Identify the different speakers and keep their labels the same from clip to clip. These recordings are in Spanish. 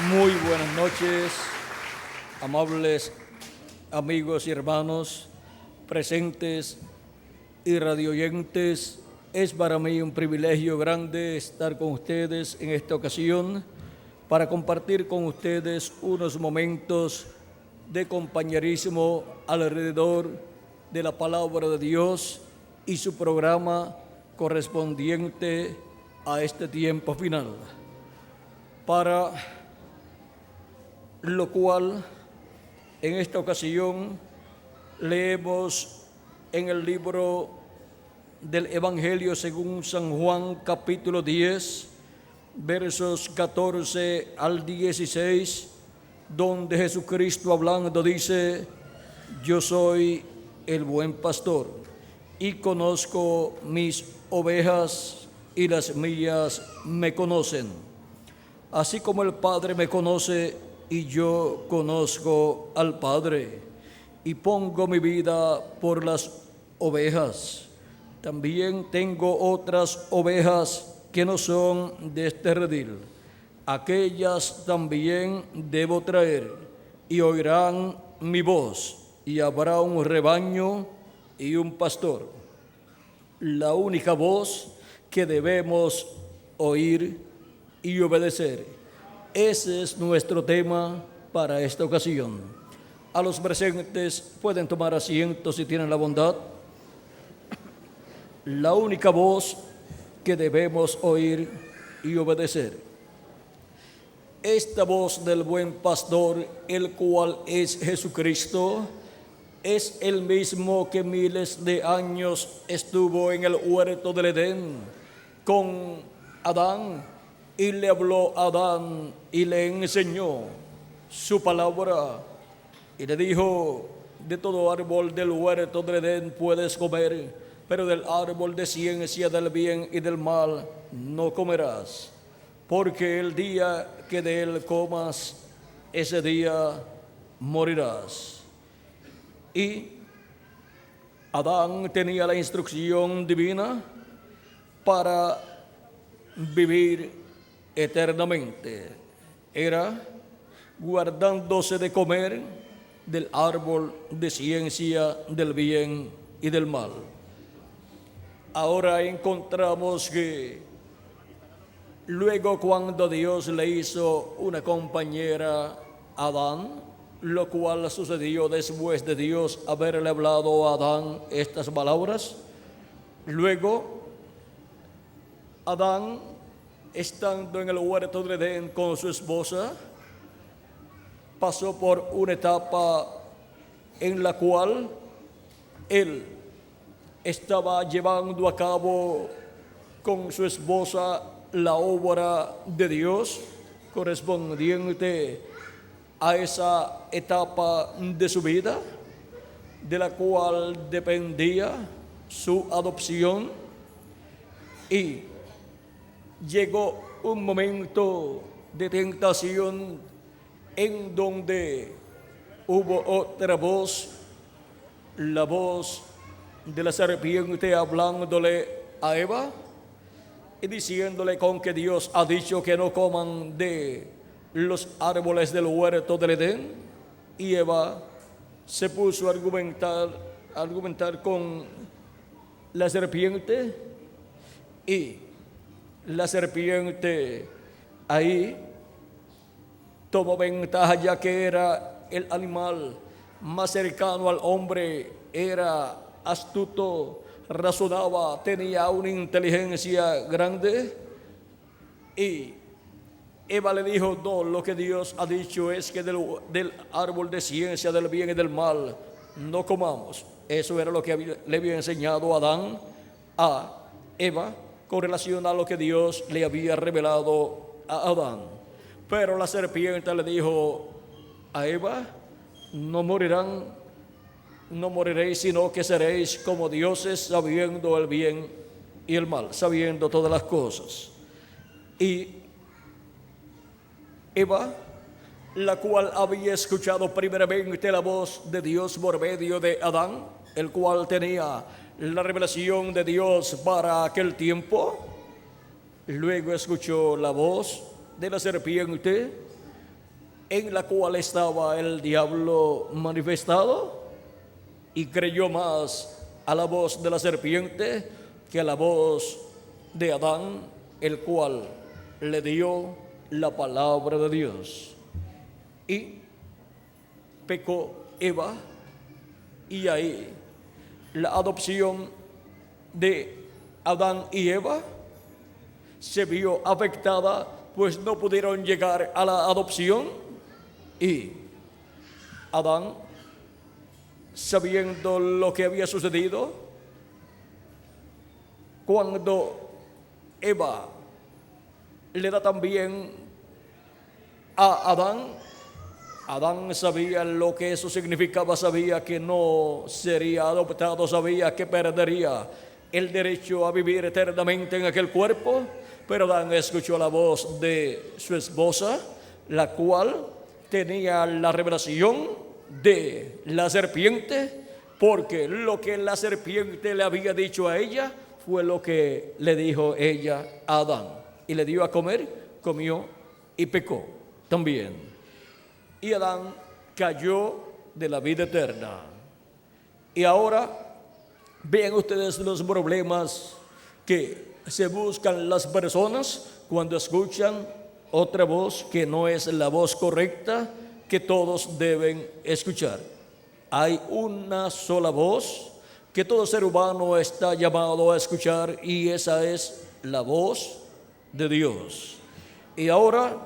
Speaker 1: Muy buenas noches, amables amigos y hermanos presentes y radioyentes. Es para mí un privilegio grande estar con ustedes en esta ocasión para compartir con ustedes unos momentos de compañerismo alrededor de la palabra de Dios y su programa correspondiente a este tiempo final. Para lo cual, en esta ocasión, leemos en el libro del Evangelio según San Juan, capítulo 10, versos 14 al 16, donde Jesucristo hablando dice: yo soy el buen pastor y conozco mis ovejas y las mías me conocen, así como el Padre me conoce y yo conozco al Padre, y pongo mi vida por las ovejas. También tengo otras ovejas que no son de este redil. Aquellas también debo traer, y oirán mi voz, y habrá un rebaño y un pastor. La única voz que debemos oír y obedecer. Ese es nuestro tema para esta ocasión. A los presentes pueden tomar asiento si tienen la bondad. La única voz que debemos oír y obedecer. Esta voz del buen pastor, el cual es Jesucristo, es el mismo que miles de años estuvo en el huerto del Edén con Adán, y le habló a Adán y le enseñó su palabra y le dijo: de todo árbol del huerto del Edén puedes comer, pero del árbol de ciencia del bien y del mal no comerás, porque el día que de él comas, ese día morirás. Y Adán tenía la instrucción divina para vivir eternamente. Era guardándose de comer del árbol de ciencia del bien y del mal. Ahora encontramos que luego, cuando Dios le hizo una compañera a Adán, lo cual sucedió después de Dios haberle hablado a Adán estas palabras, luego Adán, estando en el huerto de Edén con su esposa, pasó por una etapa en la cual él estaba llevando a cabo con su esposa la obra de Dios correspondiente a esa etapa de su vida, de la cual dependía su adopción. Y llegó un momento de tentación en donde hubo otra voz, la voz de la serpiente hablándole a Eva y diciéndole con que Dios ha dicho que no coman de los árboles del huerto del Edén. Y Eva se puso a argumentar con la serpiente, y la serpiente ahí tomó ventaja, ya que era el animal más cercano al hombre, era astuto, razonaba, tenía una inteligencia grande. Y Eva le dijo: no, lo que Dios ha dicho es que del árbol de ciencia del bien y del mal no comamos. Eso era lo que le había enseñado Adán a Eva con relación a lo que Dios le había revelado a Adán. Pero la serpiente le dijo a Eva: no moriréis, sino que seréis como dioses, sabiendo el bien y el mal, sabiendo todas las cosas. Y Eva, la cual había escuchado primeramente la voz de Dios por medio de Adán, el cual tenía la revelación de Dios para aquel tiempo, luego escuchó la voz de la serpiente, en la cual estaba el diablo manifestado, y creyó más a la voz de la serpiente que a la voz de Adán, el cual le dio la palabra de Dios. Y pecó Eva, y ahí la adopción de Adán y Eva se vio afectada, pues no pudieron llegar a la adopción. Y Adán, sabiendo lo que había sucedido, cuando Eva le da también a Adán sabía lo que eso significaba, sabía que no sería adoptado, sabía que perdería el derecho a vivir eternamente en aquel cuerpo, pero Adán escuchó la voz de su esposa, la cual tenía la revelación de la serpiente, porque lo que la serpiente le había dicho a ella fue lo que le dijo ella a Adán, y le dio a comer, comió y pecó también. Y Adán cayó de la vida eterna. Y ahora vean ustedes los problemas que se buscan las personas cuando escuchan otra voz que no es la voz correcta que todos deben escuchar. Hay una sola voz que todo ser humano está llamado a escuchar, y esa es la voz de Dios. Y ahora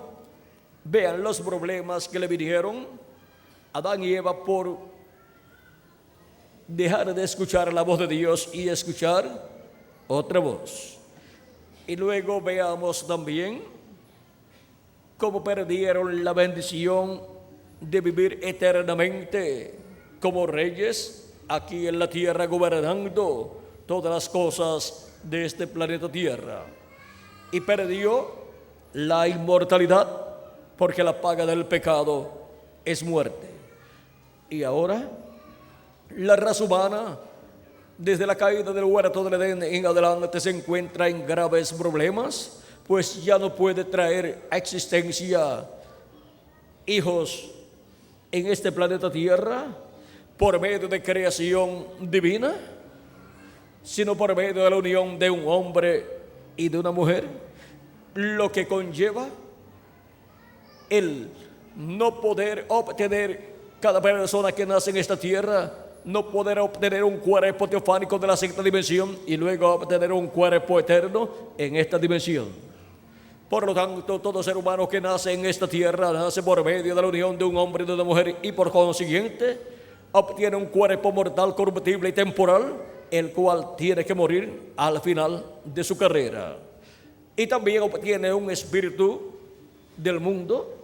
Speaker 1: vean los problemas que le vinieron a Adán y Eva por dejar de escuchar la voz de Dios y escuchar otra voz. Y luego veamos también cómo perdieron la bendición de vivir eternamente como reyes aquí en la tierra, gobernando todas las cosas de este planeta Tierra. Y perdió la inmortalidad, porque la paga del pecado es muerte. Y ahora la raza humana, desde la caída del huerto del Edén en adelante, se encuentra en graves problemas, pues ya no puede traer a existencia hijos en este planeta Tierra por medio de creación divina, sino por medio de la unión de un hombre y de una mujer, lo que conlleva el no poder obtener, cada persona que nace en esta tierra, no poder obtener un cuerpo teofánico de la sexta dimensión y luego obtener un cuerpo eterno en esta dimensión. Por lo tanto, todo ser humano que nace en esta tierra nace por medio de la unión de un hombre y de una mujer, y por consiguiente obtiene un cuerpo mortal, corruptible y temporal, el cual tiene que morir al final de su carrera. Y también obtiene un espíritu del mundo,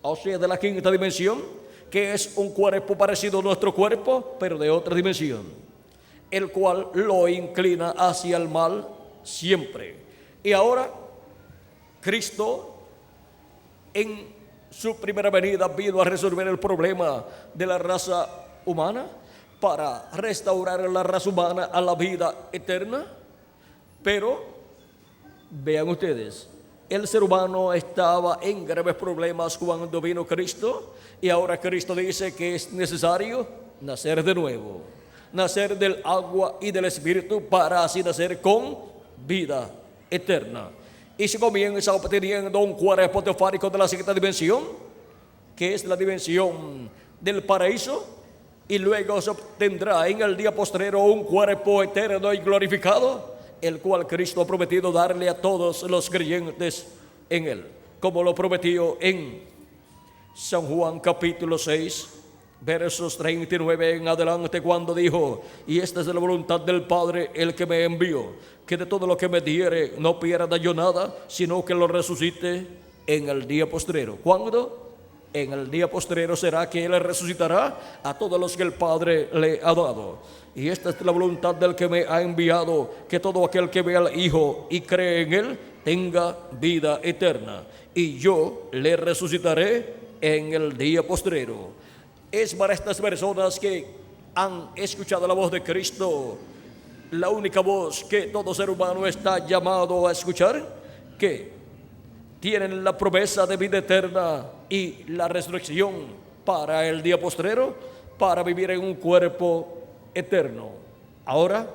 Speaker 1: o sea, de la quinta dimensión, que es un cuerpo parecido a nuestro cuerpo, pero de otra dimensión, el cual lo inclina hacia el mal siempre. Y ahora Cristo, en su primera venida, vino a resolver el problema de la raza humana para restaurar a la raza humana a la vida eterna. Pero vean ustedes, el ser humano estaba en graves problemas cuando vino Cristo, y ahora Cristo dice que es necesario nacer de nuevo, nacer del agua y del Espíritu, para así nacer con vida eterna. Y se comienza obteniendo un cuerpo teofánico de la sexta dimensión, que es la dimensión del paraíso, y luego se obtendrá en el día postrero un cuerpo eterno y glorificado, el cual Cristo ha prometido darle a todos los creyentes en él, como lo prometió en San Juan capítulo 6, versos 39 en adelante, cuando dijo: y esta es la voluntad del Padre, el que me envió, que de todo lo que me diere no pierda yo nada, sino que lo resucite en el día postrero. ¿Cuándo? En el día postrero será que Él resucitará a todos los que el Padre le ha dado. Y esta es la voluntad del que me ha enviado, que todo aquel que ve al Hijo y cree en Él tenga vida eterna, y yo le resucitaré en el día postrero. Es para estas personas que han escuchado la voz de Cristo, la única voz que todo ser humano está llamado a escuchar, que tienen la promesa de vida eterna y la resurrección para el día postrero, para vivir en un cuerpo eterno. Ahora,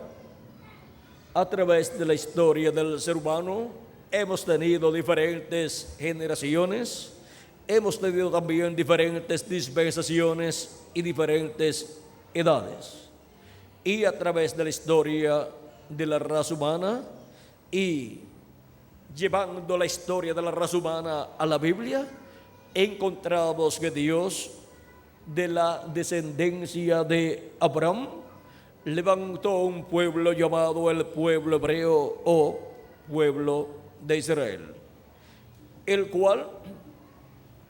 Speaker 1: a través de la historia del ser humano, hemos tenido diferentes generaciones, hemos tenido también diferentes dispensaciones y diferentes edades. Y a través de la historia de la raza humana y llevando la historia de la raza humana a la Biblia, encontramos que Dios, de la descendencia de Abraham, levantó un pueblo llamado el pueblo hebreo o pueblo de Israel, el cual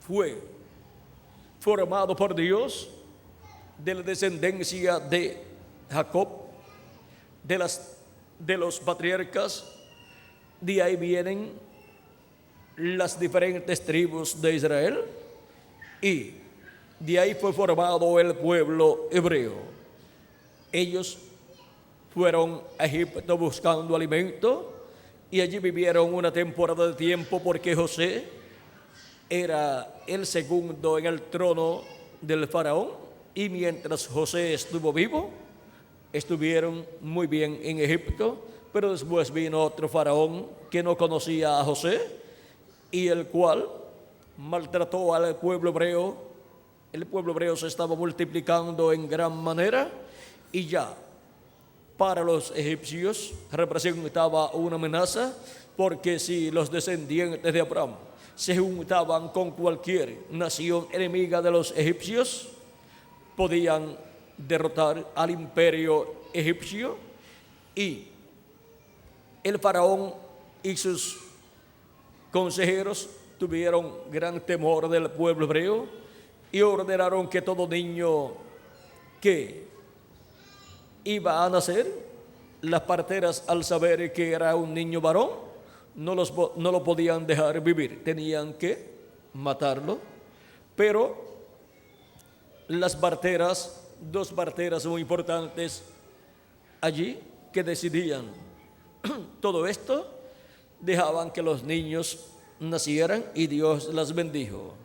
Speaker 1: fue formado por Dios de la descendencia de Jacob, de los patriarcas. De ahí vienen las diferentes tribus de Israel y de ahí fue formado el pueblo hebreo. Ellos fueron a Egipto buscando alimento y allí vivieron una temporada de tiempo porque José era el segundo en el trono del faraón, y mientras José estuvo vivo, estuvieron muy bien en Egipto. Pero después vino otro faraón que no conocía a José y el cual maltrató al pueblo hebreo. El pueblo hebreo se estaba multiplicando en gran manera y ya para los egipcios representaba una amenaza, porque si los descendientes de Abraham se juntaban con cualquier nación enemiga de los egipcios, podían derrotar al imperio egipcio. Y el faraón y sus consejeros tuvieron gran temor del pueblo hebreo y ordenaron que todo niño que iba a nacer, las parteras, al saber que era un niño varón, no lo podían dejar vivir, tenían que matarlo. Pero las parteras, dos parteras muy importantes allí, que decidían todo esto, dejaban que los niños nacieran y Dios las bendijo.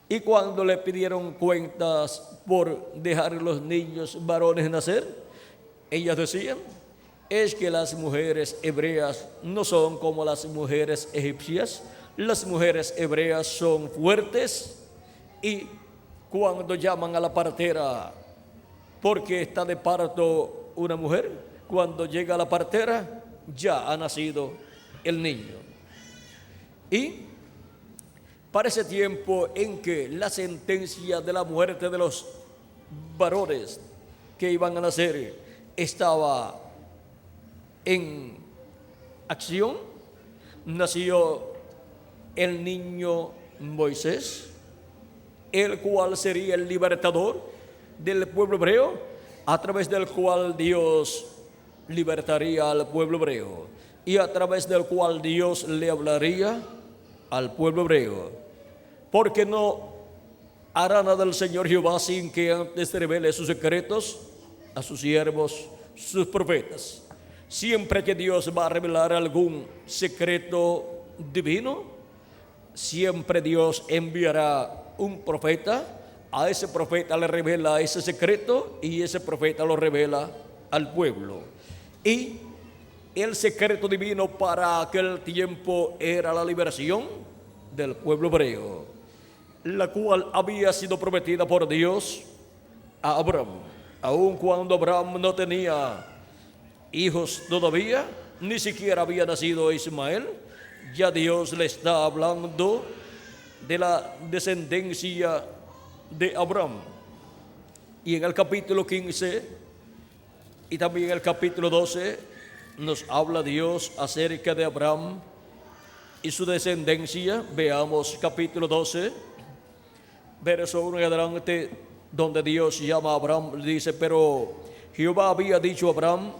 Speaker 1: Y cuando le pidieron cuentas por dejar los niños varones nacer, ellas decían: es que las mujeres hebreas no son como las mujeres egipcias. Las mujeres hebreas son fuertes, y cuando llaman a la partera porque está de parto una mujer, cuando llega la partera ya ha nacido el niño. Y para ese tiempo en que la sentencia de la muerte de los varones que iban a nacer estaba en acción, nació el niño Moisés, el cual sería el libertador del pueblo hebreo, a través del cual Dios libertaría al pueblo hebreo y a través del cual Dios le hablaría al pueblo hebreo. Porque no hará nada el Señor Jehová sin que antes revele sus secretos a sus siervos, sus profetas. Siempre que Dios va a revelar algún secreto divino, siempre Dios enviará un profeta. A ese profeta le revela ese secreto y ese profeta lo revela al pueblo. Y el secreto divino para aquel tiempo era la liberación del pueblo hebreo, la cual había sido prometida por Dios a Abraham. Aun cuando Abraham no tenía hijos todavía, ni siquiera había nacido Ismael, ya Dios le está hablando de la descendencia de Abraham. Y en el capítulo 15 y también en el capítulo 12 nos habla Dios acerca de Abraham y su descendencia. Veamos capítulo 12, verso 1 en adelante, donde Dios llama a Abraham. Dice: pero Jehová había dicho a Abraham: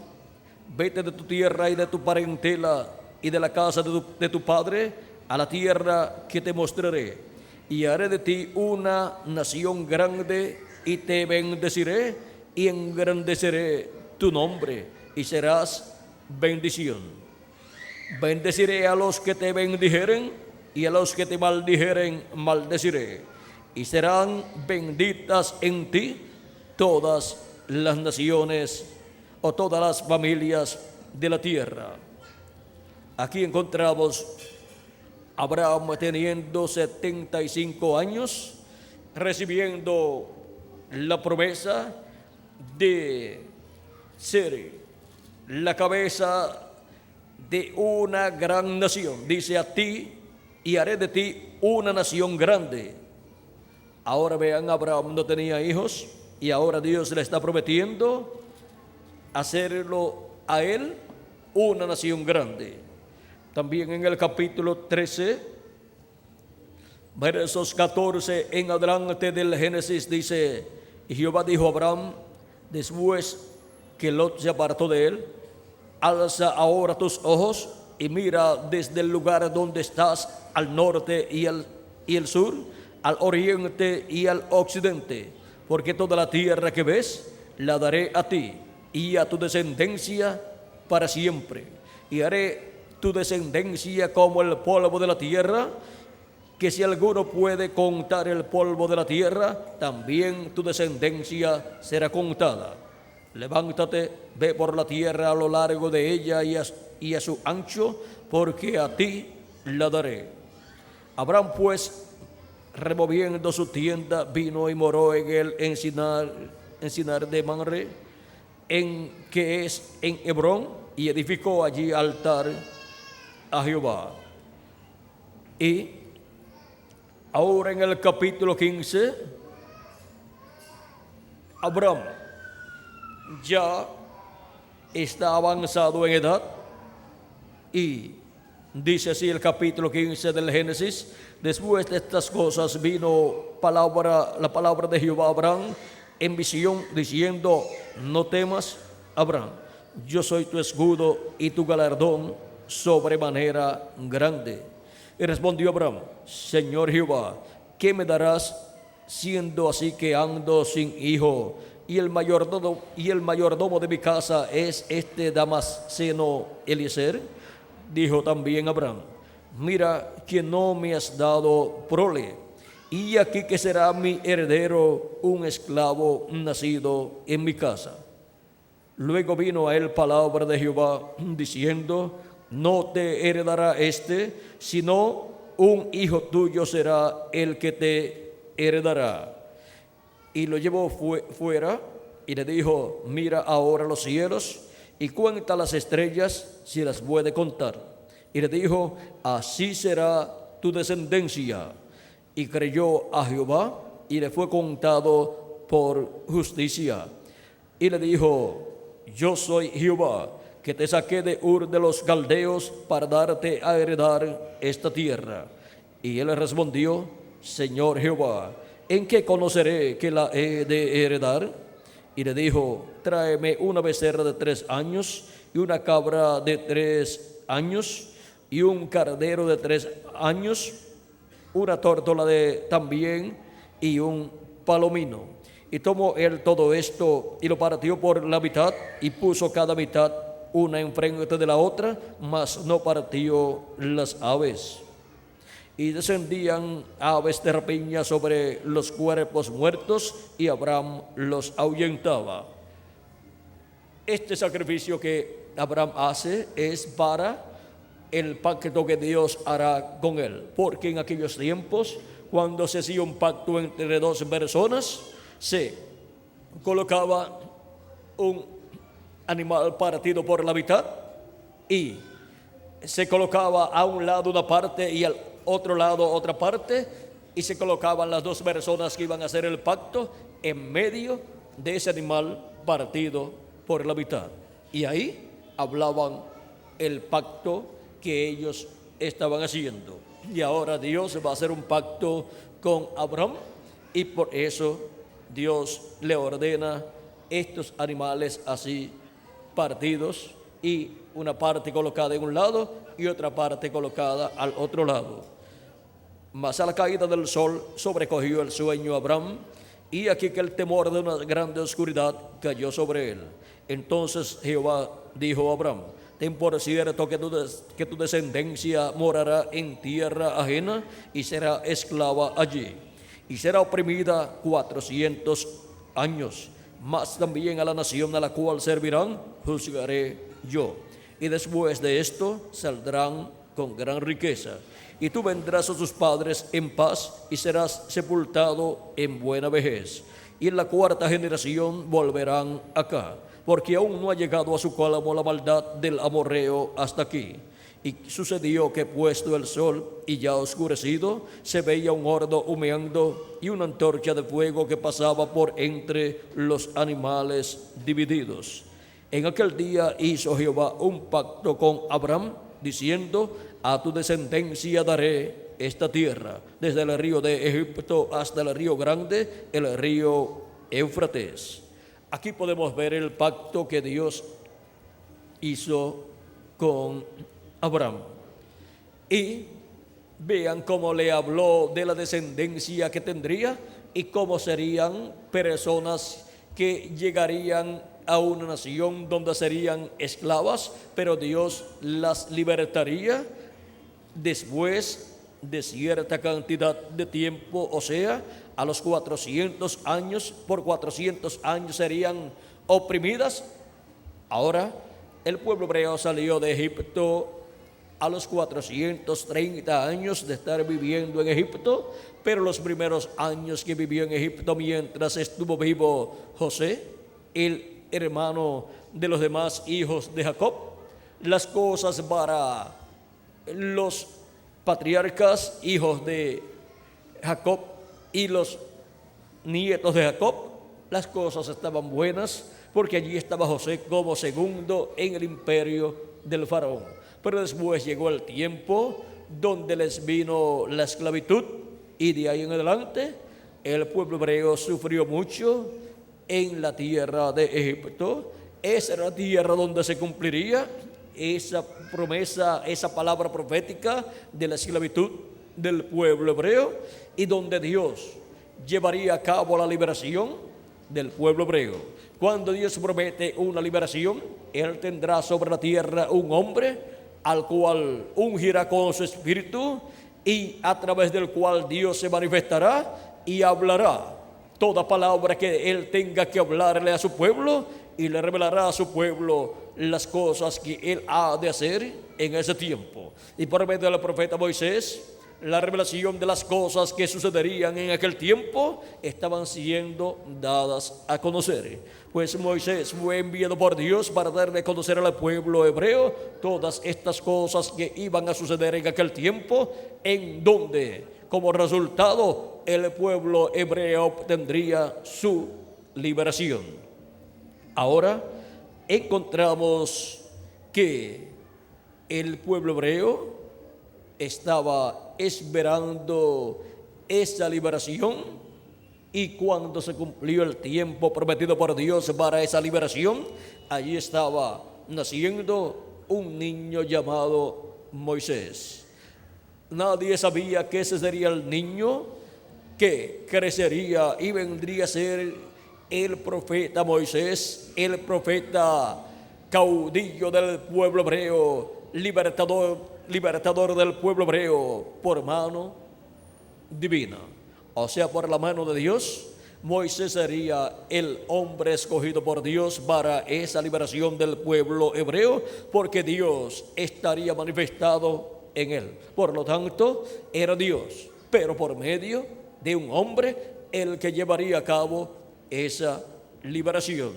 Speaker 1: vete de tu tierra y de tu parentela y de la casa de tu padre a la tierra que te mostraré, y haré de ti una nación grande, y te bendeciré y engrandeceré tu nombre, y serás bendición. Bendeciré a los que te bendijeren, y a los que te maldijeren maldeciré, y serán benditas en ti todas las naciones o todas las familias de la tierra. Aquí encontramos Abraham teniendo 75 años, recibiendo la promesa de ser la cabeza de una gran nación. Dice: a ti y haré de ti una nación grande. Ahora vean, Abraham no tenía hijos y ahora Dios le está prometiendo hacerlo a él una nación grande. También en el capítulo 13, versos 14 en adelante del Génesis, dice: y Jehová dijo a Abraham, después que Lot se apartó de él: alza ahora tus ojos y mira desde el lugar donde estás al norte y el sur, al oriente y al occidente, porque toda la tierra que ves la daré a ti y a tu descendencia para siempre, y haré tu descendencia como el polvo de la tierra, que si alguno puede contar el polvo de la tierra, también tu descendencia será contada. Levántate, ve por la tierra a lo largo de ella y a su ancho, porque a ti la daré. Abraham pues, removiendo su tienda, vino y moró en el encinar de Mamre, que es en Hebrón, y edificó allí altar a Jehová. Y ahora en el capítulo 15, Abraham ya está avanzado en edad, y dice así el capítulo 15 del Génesis: después de estas cosas vino la palabra de Jehová a Abraham en visión, diciendo: no temas, Abraham, yo soy tu escudo y tu galardón sobremanera grande. Y respondió Abraham: Señor Jehová, ¿qué me darás siendo así que ando sin hijo? Y el mayordomo de mi casa es este Damasceno Eliezer. Dijo también Abraham: mira que no me has dado prole, y aquí que será mi heredero un esclavo nacido en mi casa. Luego vino a él palabra de Jehová diciendo: no te heredará sino un hijo tuyo será el que te heredará. Y lo llevó fuera y le dijo: mira ahora los cielos y cuenta las estrellas, si las puede contar. Y le dijo: así será tu descendencia. Y creyó a Jehová y le fue contado por justicia. Y le dijo: yo soy Jehová, que te saqué de Ur de los Caldeos para darte a heredar esta tierra. Y él respondió: Señor Jehová, ¿en qué conoceré que la he de heredar? Y le dijo: tráeme una becerra de 3 años, y una cabra de 3 años, y un cardero de 3 años, una tórtola también, y un palomino. Y tomó él todo esto, y lo partió por la mitad, y puso cada mitad una enfrente de la otra, mas no partió las aves. Y descendían aves de rapiña sobre los cuerpos muertos, y Abraham los ahuyentaba. Este sacrificio que Abraham hace es para el pacto que Dios hará con él, porque en aquellos tiempos, cuando se hacía un pacto entre 2 personas, se colocaba un animal partido por la mitad, y se colocaba a un lado una parte y al otro lado otra parte, y se colocaban las 2 personas que iban a hacer el pacto en medio de ese animal partido por la mitad, y ahí hablaban el pacto que ellos estaban haciendo. Y ahora Dios va a hacer un pacto con Abraham, y por eso Dios le ordena estos animales así partidos, y una parte colocada en un lado y otra parte colocada al otro lado. Mas a la caída del sol sobrecogió el sueño a Abraham, y aquí que el temor de una grande oscuridad cayó sobre él. Entonces Jehová dijo a Abraham: ten por cierto que tu descendencia morará en tierra ajena y será esclava allí, y será oprimida 400 años. Mas también a la nación a la cual servirán, juzgaré yo. Y después de esto saldrán con gran riqueza. Y tú vendrás a tus padres en paz y serás sepultado en buena vejez. Y en la cuarta generación volverán acá, porque aún no ha llegado a su colmo la maldad del amorreo hasta aquí. Y sucedió que puesto el sol y ya oscurecido, se veía un horno humeando y una antorcha de fuego que pasaba por entre los animales divididos. En aquel día hizo Jehová un pacto con Abraham, diciendo: a tu descendencia daré esta tierra, desde el río de Egipto hasta el río grande, el río Éufrates. Aquí podemos ver el pacto que Dios hizo con Abraham. Y vean cómo le habló de la descendencia que tendría y cómo serían personas que llegarían a una nación donde serían esclavas, pero Dios las libertaría después de cierta cantidad de tiempo, o sea, a los 400 años, por 400 años serían oprimidas. Ahora, el pueblo hebreo salió de Egipto a los 430 años de estar viviendo en Egipto, pero los primeros años que vivió en Egipto mientras estuvo vivo José, el hermano de los demás hijos de Jacob, las cosas para los patriarcas, hijos de Jacob y los nietos de Jacob, las cosas estaban buenas porque allí estaba José como segundo en el imperio del faraón. Pero después llegó el tiempo donde les vino la esclavitud y de ahí en adelante el pueblo hebreo sufrió mucho en la tierra de Egipto. Esa era la tierra donde se cumpliría esa promesa, esa palabra profética de la esclavitud del pueblo hebreo, y donde Dios llevaría a cabo la liberación del pueblo hebreo. Cuando Dios promete una liberación, Él tendrá sobre la tierra un hombre al cual ungirá con su espíritu y a través del cual Dios se manifestará y hablará toda palabra que Él tenga que hablarle a su pueblo, y le revelará a su pueblo las cosas que Él ha de hacer en ese tiempo. Y por medio del profeta Moisés, la revelación de las cosas que sucederían en aquel tiempo estaban siendo dadas a conocer. Pues Moisés fue enviado por Dios para darle a conocer al pueblo hebreo todas estas cosas que iban a suceder en aquel tiempo, en donde como resultado el pueblo hebreo obtendría su liberación. Ahora encontramos que el pueblo hebreo estaba esperando esa liberación, y cuando se cumplió el tiempo prometido por Dios para esa liberación, allí estaba naciendo un niño llamado Moisés. Nadie sabía que ese sería el niño que crecería y vendría a ser el profeta Moisés, el profeta caudillo del pueblo hebreo, libertador del pueblo hebreo por mano divina. O sea, por la mano de Dios, Moisés sería el hombre escogido por Dios para esa liberación del pueblo hebreo, porque Dios estaría manifestado en él. Por lo tanto, era Dios, pero por medio de un hombre, el que llevaría a cabo esa liberación.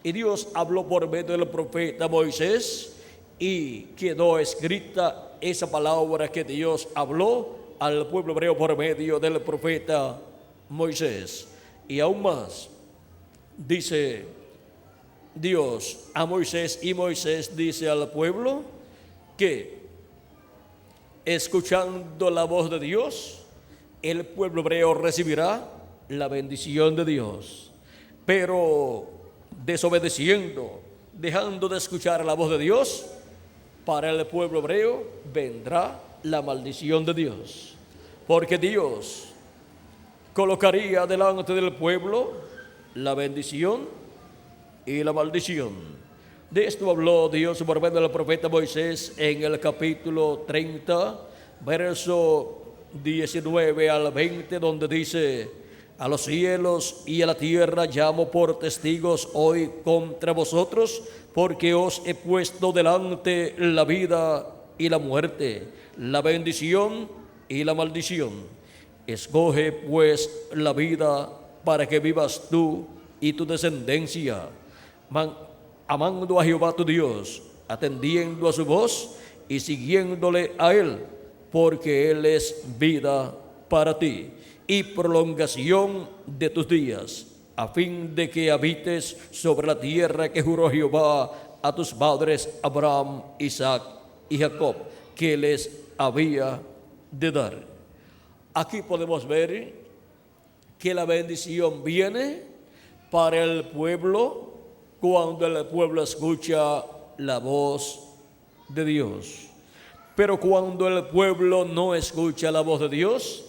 Speaker 1: Y Dios habló por medio del profeta Moisés, y quedó escrita esa palabra que Dios habló al pueblo hebreo por medio del profeta Moisés. Y aún más, dice Dios a Moisés, y Moisés dice al pueblo que escuchando la voz de Dios, el pueblo hebreo recibirá la bendición de Dios. Pero desobedeciendo, dejando de escuchar la voz de Dios, para el pueblo hebreo vendrá la maldición de Dios, porque Dios colocaría delante del pueblo la bendición y la maldición. De esto habló Dios por medio del profeta Moisés en el capítulo 30, verso 19 al 20, donde dice: a los cielos y a la tierra llamo por testigos hoy contra vosotros, porque os he puesto delante la vida y la muerte, la bendición y la maldición. Escoge pues la vida para que vivas tú y tu descendencia, amando a Jehová tu Dios, atendiendo a su voz y siguiéndole a Él, porque Él es vida para ti y prolongación de tus días, a fin de que habites sobre la tierra que juró Jehová a tus padres Abraham, Isaac y Jacob, que les había de dar. Aquí podemos ver que la bendición viene para el pueblo cuando el pueblo escucha la voz de Dios. Pero cuando el pueblo no escucha la voz de Dios,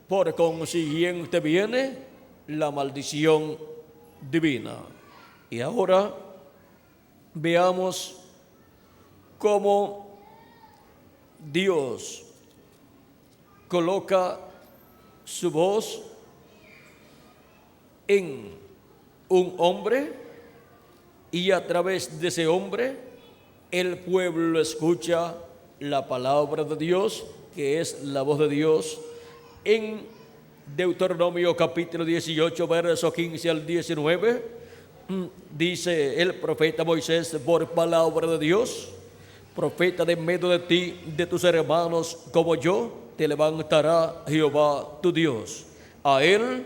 Speaker 1: por consiguiente viene la maldición divina. Y ahora veamos cómo Dios coloca su voz en un hombre, y a través de ese hombre el pueblo escucha la palabra de Dios, que es la voz de Dios. En Deuteronomio capítulo 18, verso 15 al 19, dice el profeta Moisés por palabra de Dios: profeta de medio de ti, de tus hermanos como yo, te levantará Jehová tu Dios. A él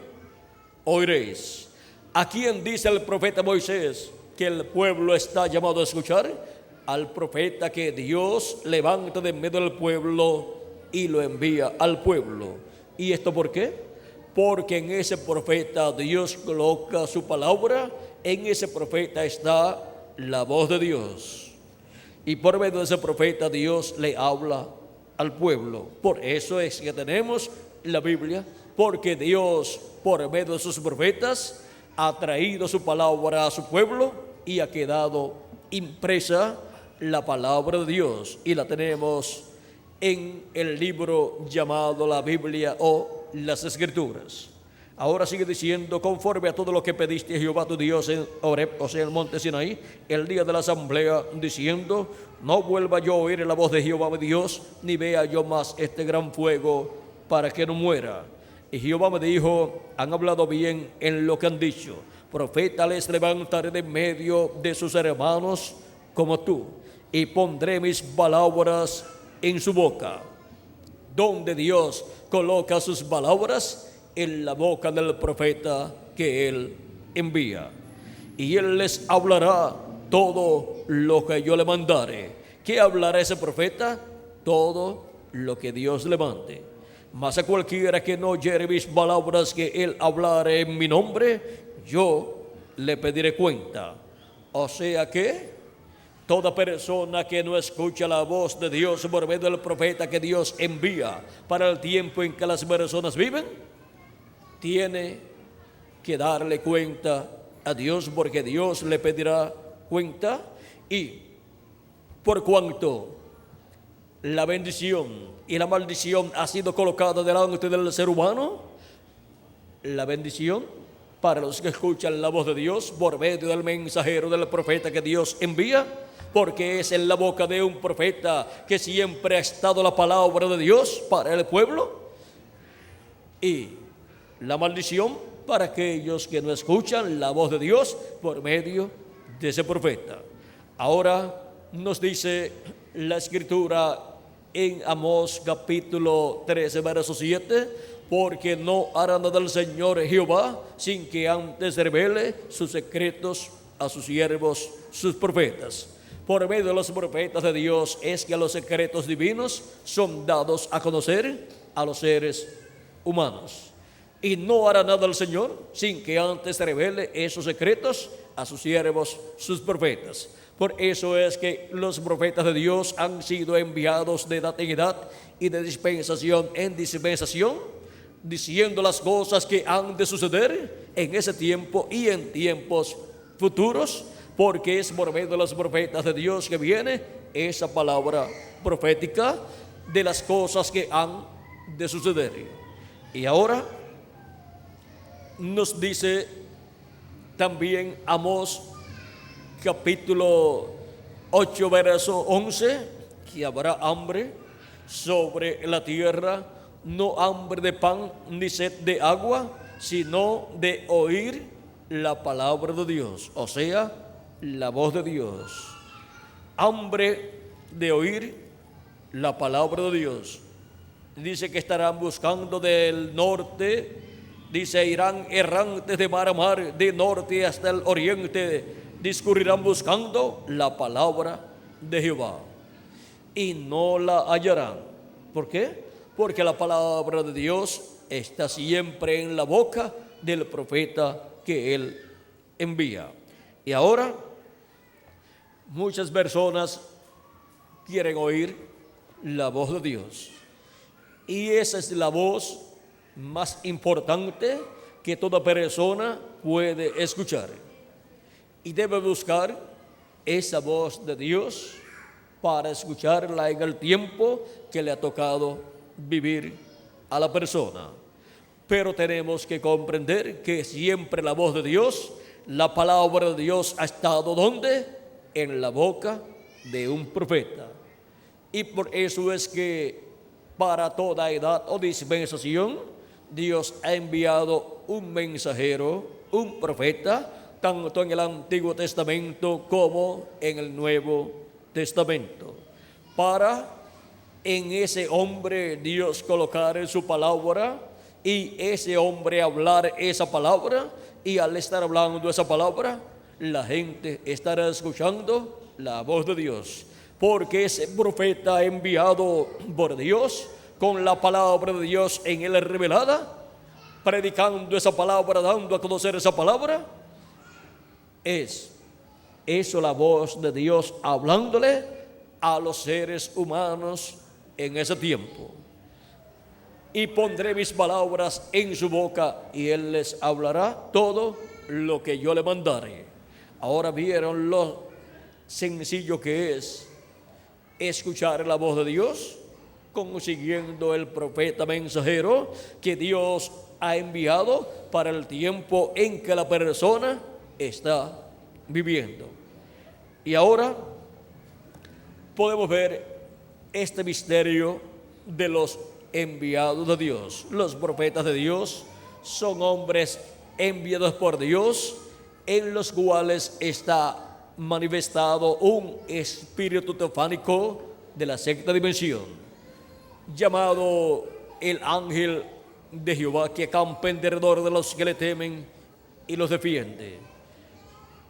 Speaker 1: oiréis. ¿A quién dice el profeta Moisés que el pueblo está llamado a escuchar? Al profeta que Dios levanta de medio del pueblo y lo envía al pueblo. ¿Y esto por qué? Porque en ese profeta Dios coloca su palabra, en ese profeta está la voz de Dios. Y por medio de ese profeta Dios le habla al pueblo. Por eso es que tenemos la Biblia, porque Dios por medio de sus profetas ha traído su palabra a su pueblo y ha quedado impresa la palabra de Dios, y la tenemos en el libro llamado la Biblia o las Escrituras. Ahora sigue diciendo: conforme a todo lo que pediste a Jehová tu Dios en Horeb, o sea, en el monte Sinaí, el día de la asamblea, diciendo: no vuelva yo a oír la voz de Jehová mi Dios, ni vea yo más este gran fuego, para que no muera. Y Jehová me dijo: han hablado bien en lo que han dicho. Profeta les levantaré de medio de sus hermanos como tú, y pondré mis palabras en su boca. Donde Dios coloca sus palabras, en la boca del profeta que Él envía. Y Él les hablará todo lo que yo le mandare. ¿Qué hablará ese profeta? Todo lo que Dios le mande. Mas a cualquiera que no oyere mis palabras que Él hablare en mi nombre, yo le pediré cuenta. O sea que toda persona que no escucha la voz de Dios por medio del profeta que Dios envía para el tiempo en que las personas viven, tiene que darle cuenta a Dios, porque Dios le pedirá cuenta. Y por cuanto la bendición y la maldición ha sido colocada delante del ser humano, la bendición para los que escuchan la voz de Dios por medio del mensajero del profeta que Dios envía, porque es en la boca de un profeta que siempre ha estado la palabra de Dios para el pueblo. Y la maldición para aquellos que no escuchan la voz de Dios por medio de ese profeta. Ahora nos dice la Escritura en Amós capítulo 13, verso 7: porque no hará nada el Señor Jehová sin que antes revele sus secretos a sus siervos, sus profetas. Por medio de los profetas de Dios es que los secretos divinos son dados a conocer a los seres humanos. Y no hará nada el Señor sin que antes revele esos secretos a sus siervos, sus profetas. Por eso es que los profetas de Dios han sido enviados de edad en edad y de dispensación en dispensación, diciendo las cosas que han de suceder en ese tiempo y en tiempos futuros, porque es por medio de los profetas de Dios que viene esa palabra profética de las cosas que han de suceder. Y ahora nos dice también Amós capítulo 8 verso 11 que habrá hambre sobre la tierra, no hambre de pan ni sed de agua, sino de oír la palabra de Dios, o sea, la voz de Dios. Hambre de oír la palabra de Dios. Dice que estarán buscando del norte, dice, irán errantes de mar a mar, de norte hasta el oriente, discurrirán buscando la palabra de Jehová y no la hallarán. ¿Por qué? Porque la palabra de Dios está siempre en la boca del profeta que Él envía. Y ahora muchas personas quieren oír la voz de Dios. Y esa es la voz más importante que toda persona puede escuchar. Y debe buscar esa voz de Dios para escucharla en el tiempo que le ha tocado vivir a la persona. Pero tenemos que comprender que siempre la voz de Dios, la palabra de Dios ha estado ¿dónde? En la boca de un profeta. Y por eso es que para toda edad o dispensación, Dios ha enviado un mensajero, un profeta, tanto en el Antiguo Testamento como en el Nuevo Testamento, para en ese hombre Dios colocar su palabra y ese hombre hablar esa palabra, y al estar hablando esa palabra, la gente estará escuchando la voz de Dios, porque ese profeta enviado por Dios con la palabra de Dios en él revelada, predicando esa palabra, dando a conocer esa palabra, es eso la voz de Dios hablándole a los seres humanos en ese tiempo. Y pondré mis palabras en su boca y él les hablará todo lo que yo le mandare. Ahora vieron lo sencillo que es escuchar la voz de Dios, consiguiendo el profeta mensajero que Dios ha enviado para el tiempo en que la persona está viviendo. Y ahora podemos ver este misterio de los enviados de Dios. Los profetas de Dios son hombres enviados por Dios, en los cuales está manifestado un espíritu teofánico de la sexta dimensión, llamado el ángel de Jehová, que acampa en derredor de los que le temen y los defiende.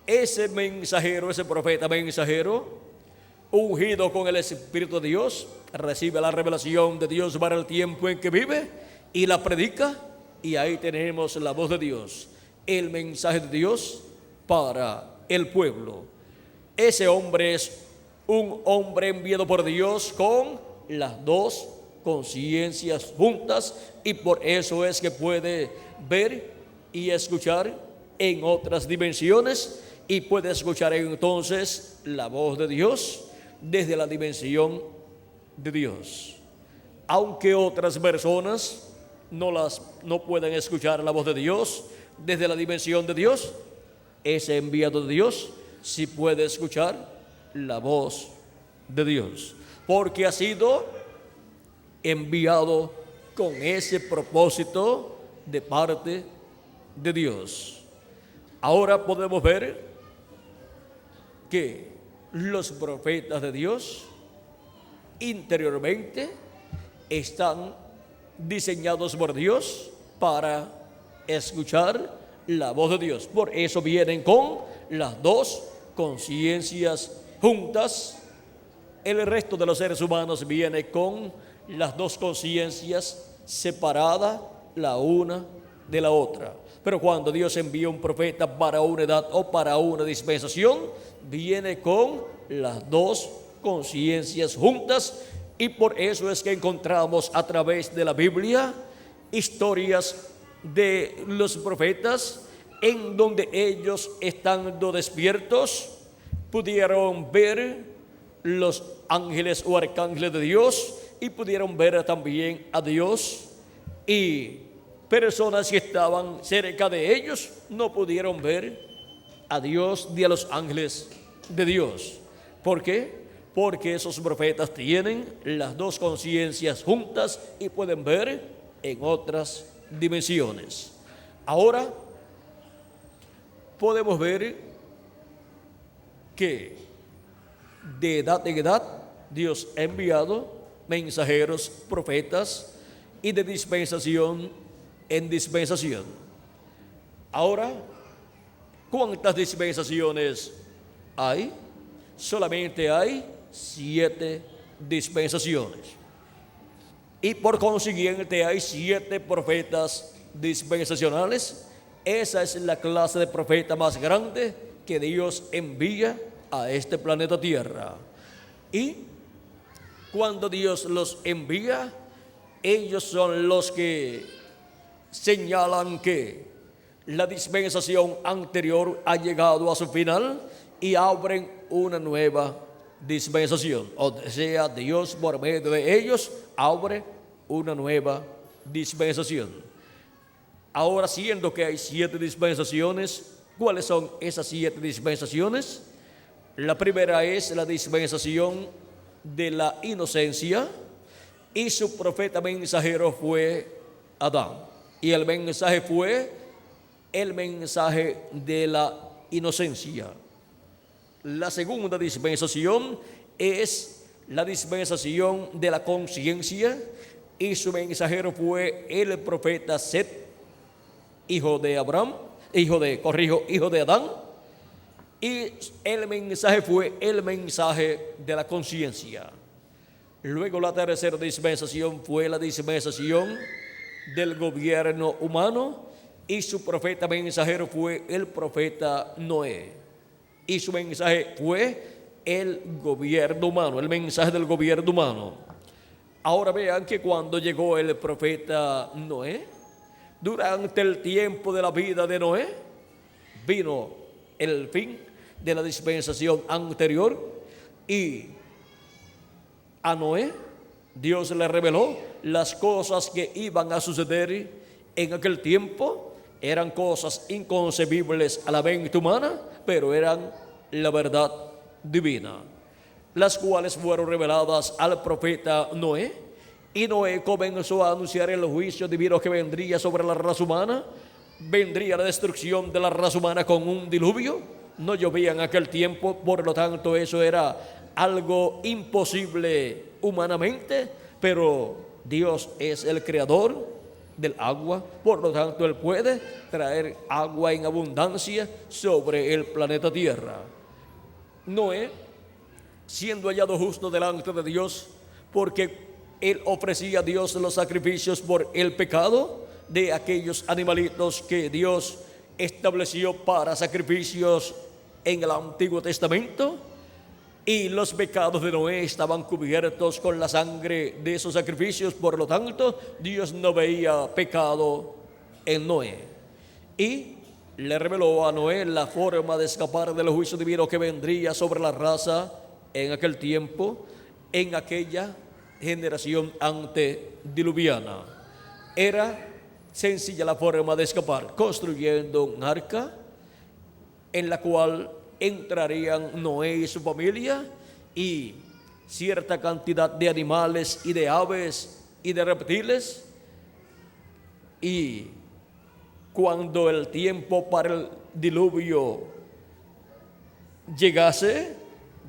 Speaker 1: Ese mensajero, ese profeta mensajero, ungido con el Espíritu de Dios, recibe la revelación de Dios para el tiempo en que vive y la predica, y ahí tenemos la voz de Dios, el mensaje de Dios para el pueblo. Ese hombre es un hombre enviado por Dios con las dos conciencias juntas, y por eso es que puede ver y escuchar en otras dimensiones, y puede escuchar entonces la voz de Dios desde la dimensión de Dios. Aunque otras personas no pueden escuchar la voz de Dios desde la dimensión de Dios, ese enviado de Dios sí puede escuchar la voz de Dios, porque ha sido enviado con ese propósito de parte de Dios. Ahora podemos ver que los profetas de Dios interiormente están diseñados por Dios para escuchar la voz de Dios. Por eso vienen con las dos conciencias juntas. El resto de los seres humanos viene con las dos conciencias separadas la una de la otra. Pero cuando Dios envía un profeta para una edad o para una dispensación, viene con las dos conciencias juntas, y por eso es que encontramos a través de la Biblia historias de los profetas en donde ellos, estando despiertos, pudieron ver los ángeles o arcángeles de Dios y pudieron ver también a Dios, y personas que estaban cerca de ellos no pudieron ver a Dios ni a los ángeles de Dios. ¿Por qué? Porque esos profetas tienen las dos conciencias juntas y pueden ver en otras dimensiones. Ahora podemos ver que de edad en edad Dios ha enviado mensajeros, profetas, y de dispensación en dispensación. Ahora, ¿cuántas dispensaciones hay? Solamente hay 7 dispensaciones. Y por consiguiente hay 7 profetas dispensacionales. Esa es la clase de profeta más grande que Dios envía a este planeta Tierra. Y cuando Dios los envía, ellos son los que señalan que la dispensación anterior ha llegado a su final y abren una nueva dispensación. O sea, Dios por medio de ellos abre una nueva dispensación. Ahora, siendo que hay 7 dispensaciones, ¿cuáles son esas 7 dispensaciones? La primera es la dispensación de la inocencia, y su profeta mensajero fue Adán, y el mensaje fue el mensaje de la inocencia. La segunda dispensación es la dispensación de la conciencia, y su mensajero fue el profeta Set, hijo de Adán, y el mensaje fue el mensaje de la conciencia. Luego la tercera dispensación fue la dispensación del gobierno humano, y su profeta mensajero fue el profeta Noé, y su mensaje fue el gobierno humano, el mensaje del gobierno humano. Ahora vean que cuando llegó el profeta Noé, durante el tiempo de la vida de Noé, vino el fin de la dispensación anterior, y a Noé Dios le reveló las cosas que iban a suceder en aquel tiempo. Eran cosas inconcebibles a la mente humana, pero eran la verdad divina, las cuales fueron reveladas al profeta Noé. Y Noé comenzó a anunciar el juicio divino que vendría sobre la raza humana. Vendría la destrucción de la raza humana con un diluvio. No llovía en aquel tiempo, por lo tanto eso era algo imposible humanamente, pero Dios es el creador del agua, por lo tanto Él puede traer agua en abundancia sobre el planeta Tierra. Noé, siendo hallado justo delante de Dios, porque él ofrecía a Dios los sacrificios por el pecado de aquellos animalitos que Dios estableció para sacrificios en el Antiguo Testamento, y los pecados de Noé estaban cubiertos con la sangre de esos sacrificios. Por lo tanto, Dios no veía pecado en Noé, y le reveló a Noé la forma de escapar del juicio divino que vendría sobre la raza en aquel tiempo, en aquella generación antediluviana. Era sencilla la forma de escapar, construyendo un arca en la cual entrarían Noé y su familia, y cierta cantidad de animales y de aves y de reptiles. Y cuando el tiempo para el diluvio llegase,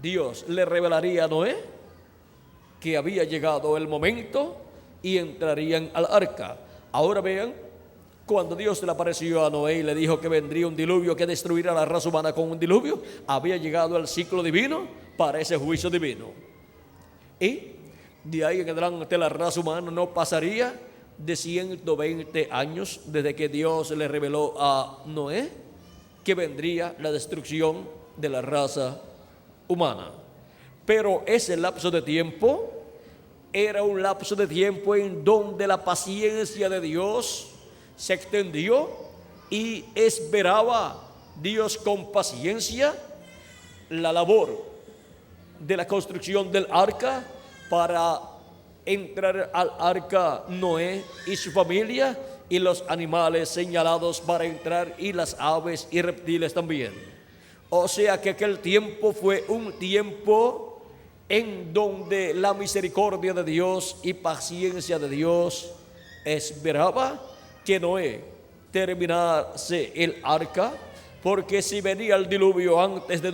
Speaker 1: Dios le revelaría a Noé que había llegado el momento y entrarían al arca. Ahora vean, cuando Dios le apareció a Noé y le dijo que vendría un diluvio que destruiría a la raza humana con un diluvio, había llegado el ciclo divino para ese juicio divino. Y de ahí en adelante la raza humana no pasaría de 120 años desde que Dios le reveló a Noé que vendría la destrucción de la raza humana. Pero ese lapso de tiempo era un lapso de tiempo en donde la paciencia de Dios se extendió, y esperaba Dios con paciencia la labor de la construcción del arca. Para entrar al arca Noé y su familia, y los animales señalados para entrar, y las aves y reptiles también. O sea que aquel tiempo fue un tiempo en donde la misericordia de Dios y paciencia de Dios esperaba que Noé terminase el arca, porque si venía el diluvio antes de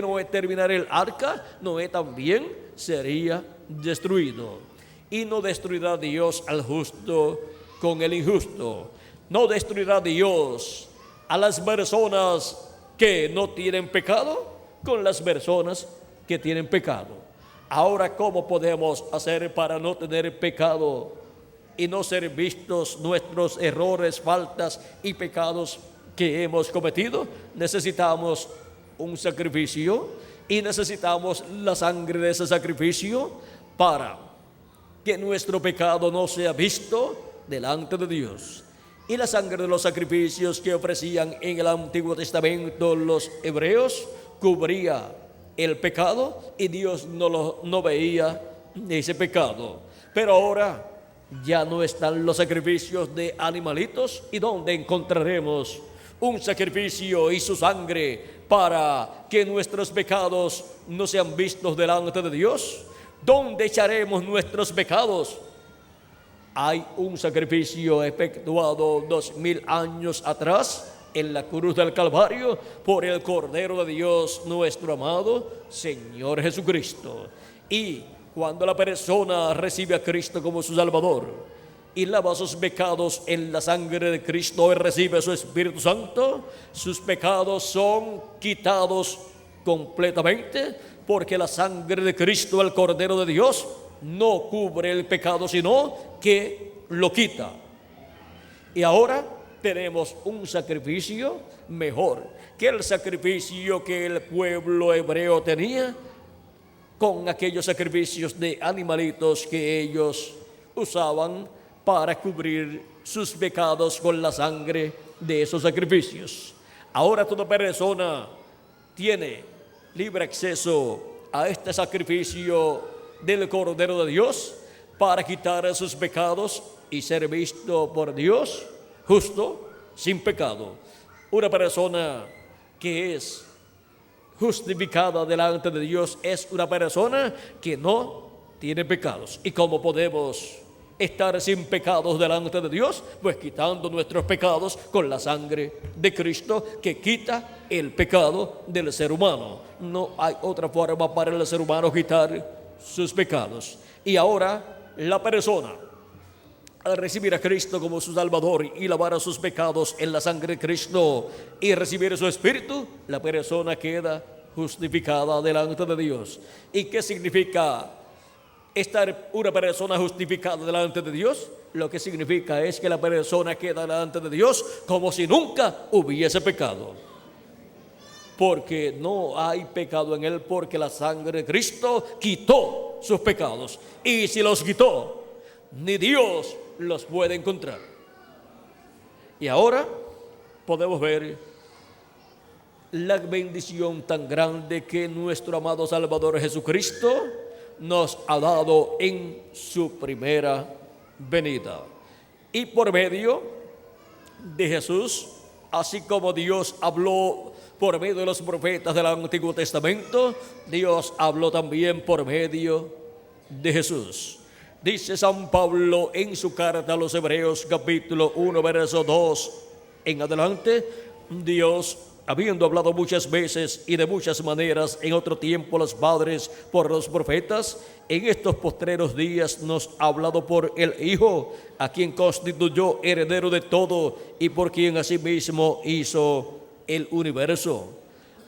Speaker 1: Noé terminar el arca, Noé también sería destruido. Y no destruirá Dios al justo con el injusto. No destruirá Dios a las personas que no tienen pecado con las personas que tienen pecado. Ahora, ¿cómo podemos hacer para no tener pecado y no ser vistos nuestros errores, faltas y pecados que hemos cometido? Necesitamos un sacrificio, y necesitamos la sangre de ese sacrificio para que nuestro pecado no sea visto delante de Dios. Y la sangre de los sacrificios que ofrecían en el Antiguo Testamento los hebreos cubría el pecado, y Dios no veía ese pecado. Pero ahora ya no están los sacrificios de animalitos. ¿Y dónde encontraremos un sacrificio y su sangre para que nuestros pecados no sean vistos delante de Dios? ¿Dónde echaremos nuestros pecados? Hay un sacrificio efectuado 2000 años atrás en la cruz del Calvario por el Cordero de Dios, nuestro amado Señor Jesucristo. Y cuando la persona recibe a Cristo como su Salvador y lava sus pecados en la sangre de Cristo y recibe su Espíritu Santo, sus pecados son quitados completamente, porque la sangre de Cristo, el Cordero de Dios, no cubre el pecado, sino que lo quita. Y ahora tenemos un sacrificio mejor que el sacrificio que el pueblo hebreo tenía con aquellos sacrificios de animalitos que ellos usaban para cubrir sus pecados con la sangre de esos sacrificios. Ahora toda persona tiene libre acceso a este sacrificio del Cordero de Dios para quitar sus pecados y ser visto por Dios justo, sin pecado. Una persona que es justificada delante de Dios es una persona que no tiene pecados. ¿Y cómo podemos estar sin pecados delante de Dios? Pues quitando nuestros pecados con la sangre de Cristo, que quita el pecado del ser humano. No hay otra forma para el ser humano quitar sus pecados. Y ahora la persona, al recibir a Cristo como su Salvador y lavar a sus pecados en la sangre de Cristo y recibir su Espíritu, la persona queda justificada delante de Dios. ¿Y qué significa estar una persona justificada delante de Dios? Lo que significa es que la persona queda delante de Dios como si nunca hubiese pecado, porque no hay pecado en él, porque la sangre de Cristo quitó sus pecados, y si los quitó, ni Dios los puede encontrar. Y ahora podemos ver la bendición tan grande que nuestro amado Salvador Jesucristo nos ha dado en su primera venida. Y por medio de Jesús, así como Dios habló por medio de los profetas del Antiguo Testamento, Dios habló también por medio de Jesús. Dice San Pablo en su carta a los Hebreos, capítulo 1, verso 2 en adelante: Dios, habiendo hablado muchas veces y de muchas maneras en otro tiempo a los padres por los profetas, en estos postreros días nos ha hablado por el Hijo, a quien constituyó heredero de todo y por quien asimismo hizo el universo.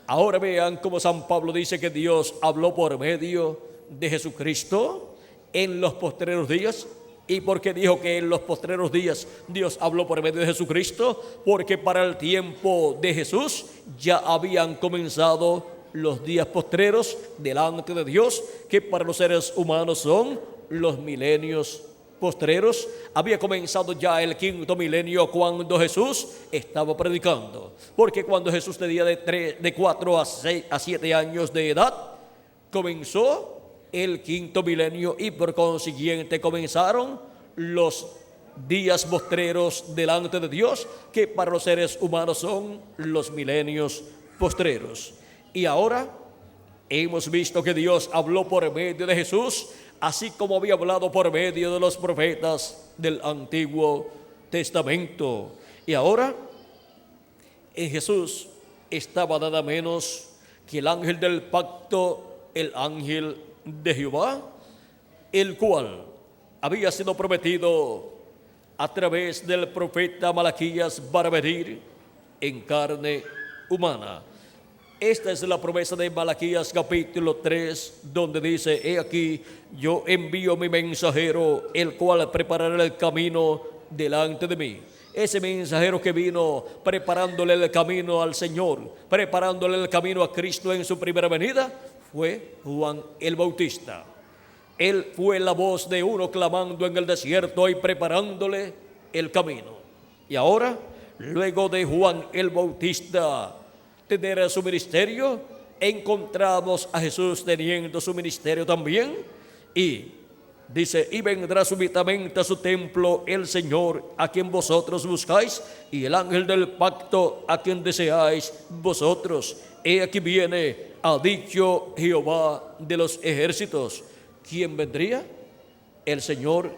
Speaker 1: Ahora vean cómo San Pablo dice que Dios habló por medio de Jesucristo en los postreros días. ¿Y por qué dijo que en los postreros días Dios habló por medio de Jesucristo? Porque para el tiempo de Jesús ya habían comenzado los días postreros delante de Dios, que para los seres humanos son los milenios postreros. Había comenzado ya el quinto milenio cuando Jesús estaba predicando. Porque cuando Jesús tenía de 4 a 7 años de edad, comenzó el quinto milenio y por consiguiente comenzaron los días postreros delante de Dios, que para los seres humanos son los milenios postreros. Y ahora hemos visto que Dios habló por medio de Jesús, así como había hablado por medio de los profetas del Antiguo Testamento. Y ahora en Jesús estaba nada menos que el ángel del pacto, el ángel de Jehová, el cual había sido prometido a través del profeta Malaquías para venir en carne humana. Esta es la promesa de Malaquías capítulo 3, donde dice: he aquí, yo envío mi mensajero, el cual preparará el camino delante de mí. Ese mensajero que vino preparándole el camino al Señor, preparándole el camino a Cristo en su primera venida, fue Juan el Bautista. Él fue la voz de uno clamando en el desierto y preparándole el camino. Y ahora, luego de Juan el Bautista tener su ministerio, encontramos a Jesús teniendo su ministerio también. Y dice: y vendrá súbitamente a su templo el Señor a quien vosotros buscáis, y el ángel del pacto a quien deseáis vosotros. He aquí viene, ha dicho Jehová de los ejércitos. ¿Quién vendría? El Señor,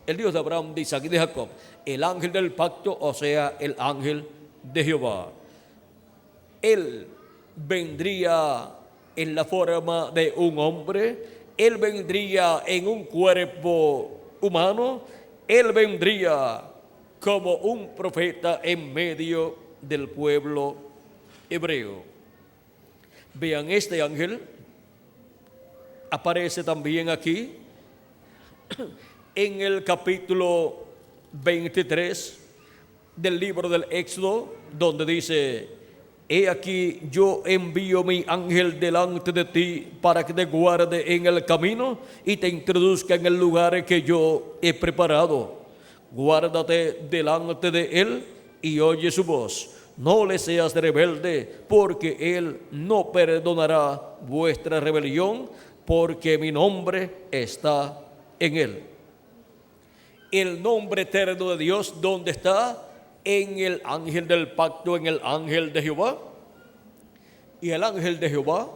Speaker 1: el Dios de Abraham, de Isaac y de Jacob. El ángel del pacto, o sea, el ángel de Jehová. Él vendría en la forma de un hombre. Él vendría en un cuerpo humano. Él vendría como un profeta en medio del pueblo hebreo. Vean, este ángel aparece también aquí en el capítulo 23 del libro del Éxodo, donde dice: he aquí, yo envío mi ángel delante de ti para que te guarde en el camino y te introduzca en el lugar que yo he preparado. Guárdate delante de él y oye su voz. No le seas rebelde, porque él no perdonará vuestra rebelión, porque mi nombre está en él. El nombre eterno de Dios, ¿dónde está? En el ángel del pacto, en el ángel de Jehová. Y el ángel de Jehová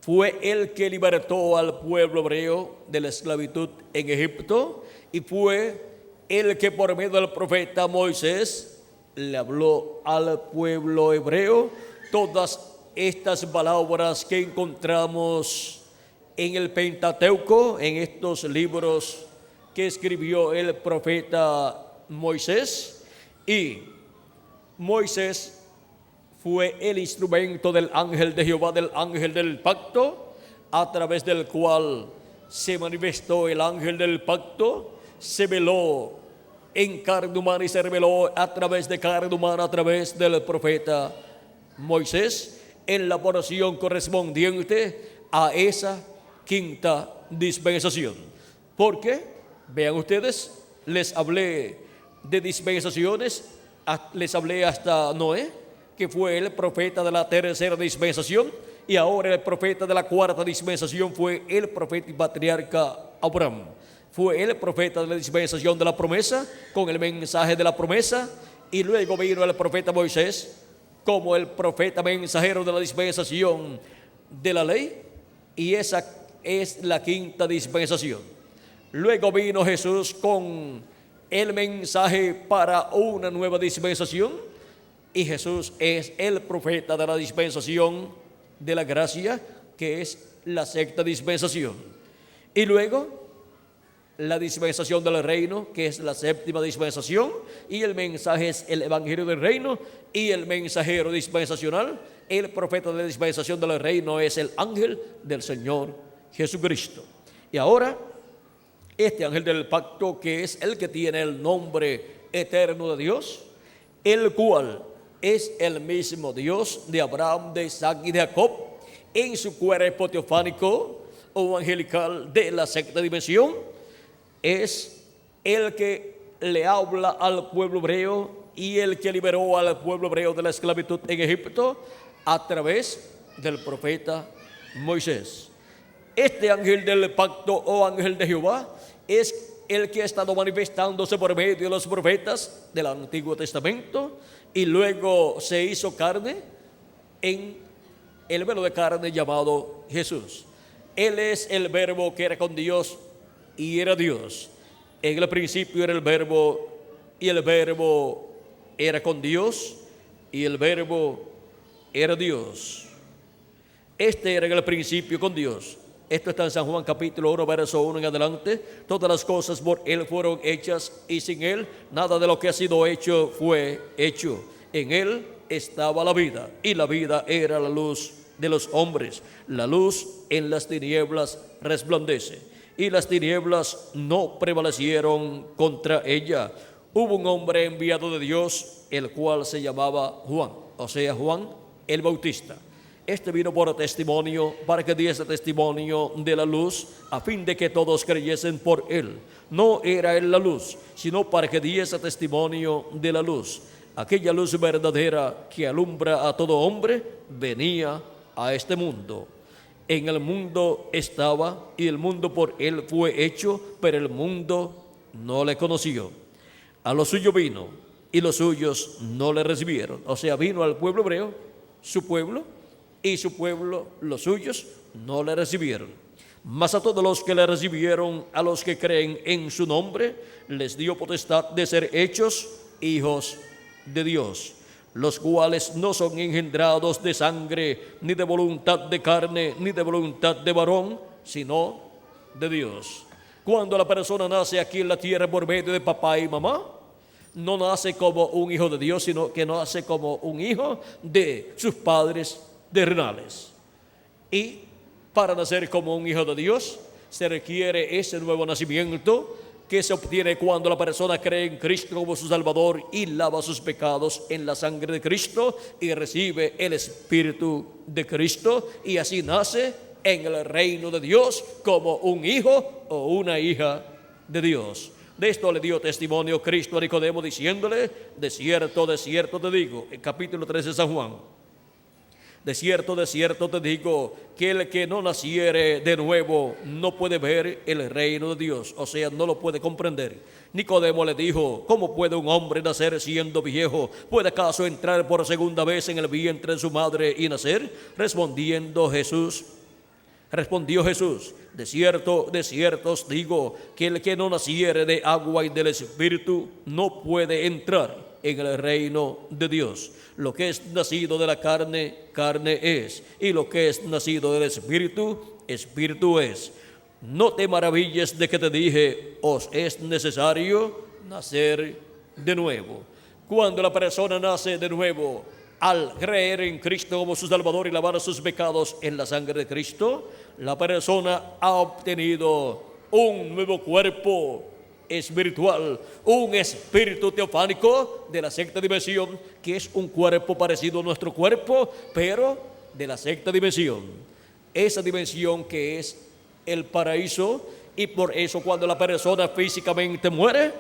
Speaker 1: fue el que libertó al pueblo hebreo de la esclavitud en Egipto, y fue el que por medio del profeta Moisés le habló al pueblo hebreo todas estas palabras que encontramos en el Pentateuco, en estos libros que escribió el profeta Moisés. Y Moisés fue el instrumento del ángel de Jehová, del ángel del pacto, a través del cual se manifestó el ángel del pacto, se veló en carne humana y se reveló a través de carne humana, a través del profeta Moisés, en la porción correspondiente a esa quinta dispensación. Porque, vean ustedes, les hablé de dispensaciones, les hablé hasta Noé, que fue el profeta de la tercera dispensación, y ahora el profeta de la cuarta dispensación fue el profeta y patriarca Abraham. Fue el profeta de la dispensación de la promesa, con el mensaje de la promesa, y luego vino el profeta Moisés como el profeta mensajero de la dispensación de la ley, y esa es la quinta dispensación. Luego vino Jesús con el mensaje para una nueva dispensación, y Jesús es el profeta de la dispensación de la gracia, que es la sexta dispensación. Y luego la dispensación del reino, que es la séptima dispensación, y el mensaje es el evangelio del reino, y el mensajero dispensacional, el profeta de la dispensación del reino, es el ángel del Señor Jesucristo. Y ahora, este ángel del pacto, que es el que tiene el nombre eterno de Dios, el cual es el mismo Dios de Abraham, de Isaac y de Jacob, en su cuerpo teofánico o angelical de la sexta dimensión, es el que le habla al pueblo hebreo y el que liberó al pueblo hebreo de la esclavitud en Egipto a través del profeta Moisés. Este ángel del pacto o ángel de Jehová es el que ha estado manifestándose por medio de los profetas del Antiguo Testamento y luego se hizo carne en el velo de carne llamado Jesús. Él es el verbo que era con Dios y era Dios. En el principio era el verbo y el verbo era con Dios y el verbo era Dios. Este era en el principio con Dios. Esto está en San Juan capítulo 1, verso 1 en adelante. Todas las cosas por Él fueron hechas y sin Él nada de lo que ha sido hecho fue hecho. En Él estaba la vida y la vida era la luz de los hombres. La luz en las tinieblas resplandece y las tinieblas no prevalecieron contra ella. Hubo un hombre enviado de Dios, el cual se llamaba Juan, o sea, Juan el Bautista. Este vino por testimonio, para que diese testimonio de la luz, a fin de que todos creyesen por él. No era él la luz, sino para que diese testimonio de la luz. Aquella luz verdadera que alumbra a todo hombre, venía a este mundo. En el mundo estaba, y el mundo por él fue hecho, pero el mundo no le conoció. A lo suyo vino, y los suyos no le recibieron. O sea, vino al pueblo hebreo, su pueblo, y su pueblo, los suyos, no le recibieron. Mas a todos los que le recibieron, a los que creen en su nombre, les dio potestad de ser hechos hijos de Dios, los cuales no son engendrados de sangre, ni de voluntad de carne, ni de voluntad de varón, sino de Dios. Cuando la persona nace aquí en la tierra por medio de papá y mamá, no nace como un hijo de Dios, sino que nace como un hijo de sus padres terrenales. Y para nacer como un hijo de Dios se requiere ese nuevo nacimiento que se obtiene cuando la persona cree en Cristo como su Salvador y lava sus pecados en la sangre de Cristo y recibe el Espíritu de Cristo, y así nace en el reino de Dios como un hijo o una hija de Dios. De esto le dio testimonio Cristo a Nicodemo diciéndole: de cierto te digo, en capítulo 13 de San Juan, de cierto te digo, que el que no naciere de nuevo no puede ver el reino de Dios, o sea, no lo puede comprender. Nicodemo le dijo: ¿cómo puede un hombre nacer siendo viejo? ¿Puede acaso entrar por segunda vez en el vientre de su madre y nacer? Respondió Jesús, de cierto os digo, que el que no naciere de agua y del Espíritu no puede entrar en el reino de Dios. Lo que es nacido de la carne, carne es, y lo que es nacido del Espíritu, Espíritu es. No te maravilles de que te dije: os es necesario nacer de nuevo. Cuando la persona nace de nuevo, al creer en Cristo como su Salvador y lavar sus pecados en la sangre de Cristo, la persona ha obtenido un nuevo cuerpo espiritual, un espíritu teofánico de la sexta dimensión, que es un cuerpo parecido a nuestro cuerpo, pero de la sexta dimensión. Esa dimensión que es el paraíso, y por eso cuando la persona físicamente muere,